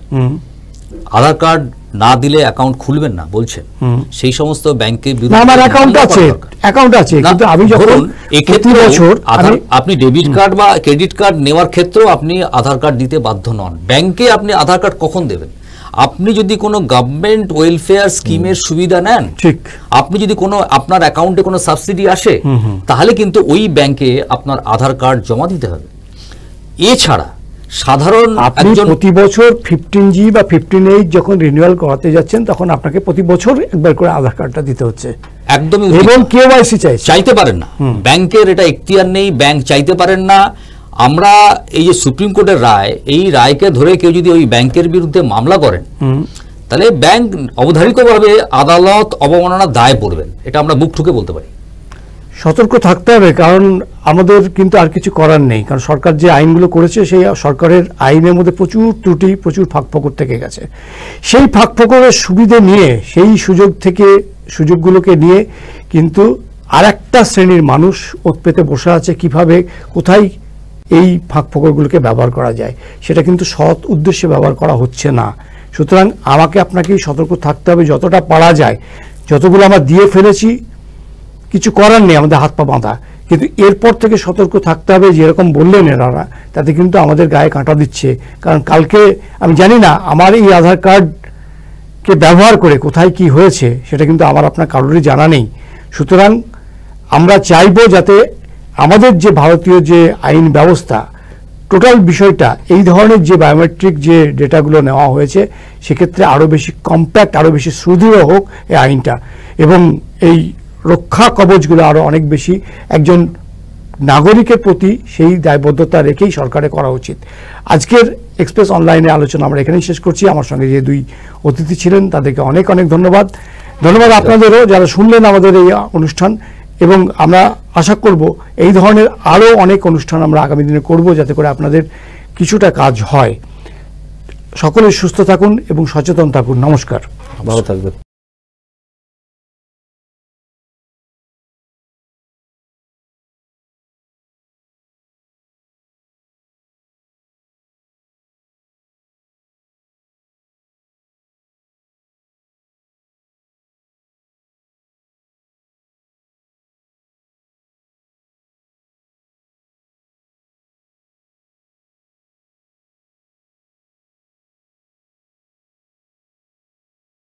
আধার কার্ড না দিলে অ্যাকাউন্ট খুলবেন না বলছেন, সেই সমস্ত ব্যাংকের বিরুদ্ধে আমার অ্যাকাউন্ট আছে, কিন্তু আমি যখন এক্ষেত্রে আপনি ডেবিট কার্ড বা ক্রেডিট কার্ড নেওয়ার ক্ষেত্রেও আপনি আধার কার্ড দিতে বাধ্য নন। ব্যাংকে আপনি আধার কার্ড কখন দেবেন? আপনি যদি কোনো গভর্নমেন্ট ওয়েলফেয়ার স্কিমের সুবিধা নেন, ঠিক, আপনি যদি কোনো আপনার অ্যাকাউন্টে কোনো সাবসিডি আসে, তাহলে কিন্তু ওই ব্যাংকে আপনার আধার কার্ড জমা দিতে হবে। এছাড়া সাধারণ আপনি প্রতি বছর 15G বা 15H যখন রিনিউয়াল করাতে যাচ্ছেন তখন আপনাকে প্রতি বছর একবার করে আধার কার্ডটা দিতে হচ্ছে। একদমই। এবং কেওয়াইসি চাইতে পারেন না, ব্যাংকের এটা এখতিয়ার নেই, ব্যাংক চাইতে পারেন না। আমরা এই যে সুপ্রিম কোর্টের রায়, এই রায়কে ধরে কেউ যদি ওই ব্যাংকের বিরুদ্ধে মামলা করেন, তাহলে ব্যাংক অবধারিতভাবে আদালত অবমাননার দায় পড়বেন। এটা আমরা বুক ঠুকে বলতে পারি। সতর্ক থাকতে হবে, কারণ আমাদের কিন্তু আর কিছু করার নেই। কারণ সরকার যে আইনগুলো করেছে সেই সরকারের আইনের মধ্যে প্রচুর ত্রুটি, প্রচুর ফাঁকফোকর থেকে গেছে। সেই ফাঁকফোকরের সুবিধে নিয়ে, সেই সুযোগগুলোকে নিয়ে কিন্তু আর একটা শ্রেণীর মানুষ ওত পেতে বসে আছে, কিভাবে কোথায় এই ফাঁক ফোকরগুলোকে ব্যবহার করা যায়, সেটা কিন্তু সৎ উদ্দেশ্যে ব্যবহার করা হচ্ছে না। সুতরাং আমাকে আপনাকেই সতর্ক থাকতে হবে যতটা পারা যায়। যতগুলো আমরা দিয়ে ফেলেছি কিছু করার নেই, আমাদের হাত পা বাঁধা, কিন্তু এরপর থেকে সতর্ক থাকতে হবে। যেরকম বললেন এনারা, তাতে কিন্তু আমাদের গায়ে কাঁটা দিচ্ছে। কারণ কালকে আমি জানি না আমার এই আধার কার্ডকে ব্যবহার করে কোথায় কি হয়েছে, সেটা কিন্তু আমার আপনার কারোরই জানা নেই। সুতরাং আমরা চাইবো যাতে আমাদের যে ভারতীয় যে আইন ব্যবস্থা, টোটাল বিষয়টা এই ধরনের যে বায়োমেট্রিক যে ডেটাগুলো নেওয়া হয়েছে, সেক্ষেত্রে আরও বেশি কম্প্যাক্ট, আরও বেশি সুদৃঢ় হোক এই আইনটা, এবং এই রক্ষা কবচগুলো আরও অনেক বেশি একজন নাগরিকের প্রতি সেই দায়বদ্ধতা রেখেই সরকারের করা উচিত। আজকের এক্সপ্রেস অনলাইনে আলোচনা আমরা এখানেই শেষ করছি। আমার সঙ্গে যে দুই অতিথি ছিলেন তাদেরকে অনেক অনেক ধন্যবাদ। ধন্যবাদ আপনাদেরও যারা শুনলেন আমাদের এই অনুষ্ঠান, এবং আমরা আশা করব এই ধরনের আরও অনেক অনুষ্ঠান আমরা আগামী দিনে করব, যাতে করে আপনাদের কিছুটা কাজ হয়। সকলে সুস্থ থাকুন এবং সচেতন থাকুন। নমস্কার। ভালো থাকবেন।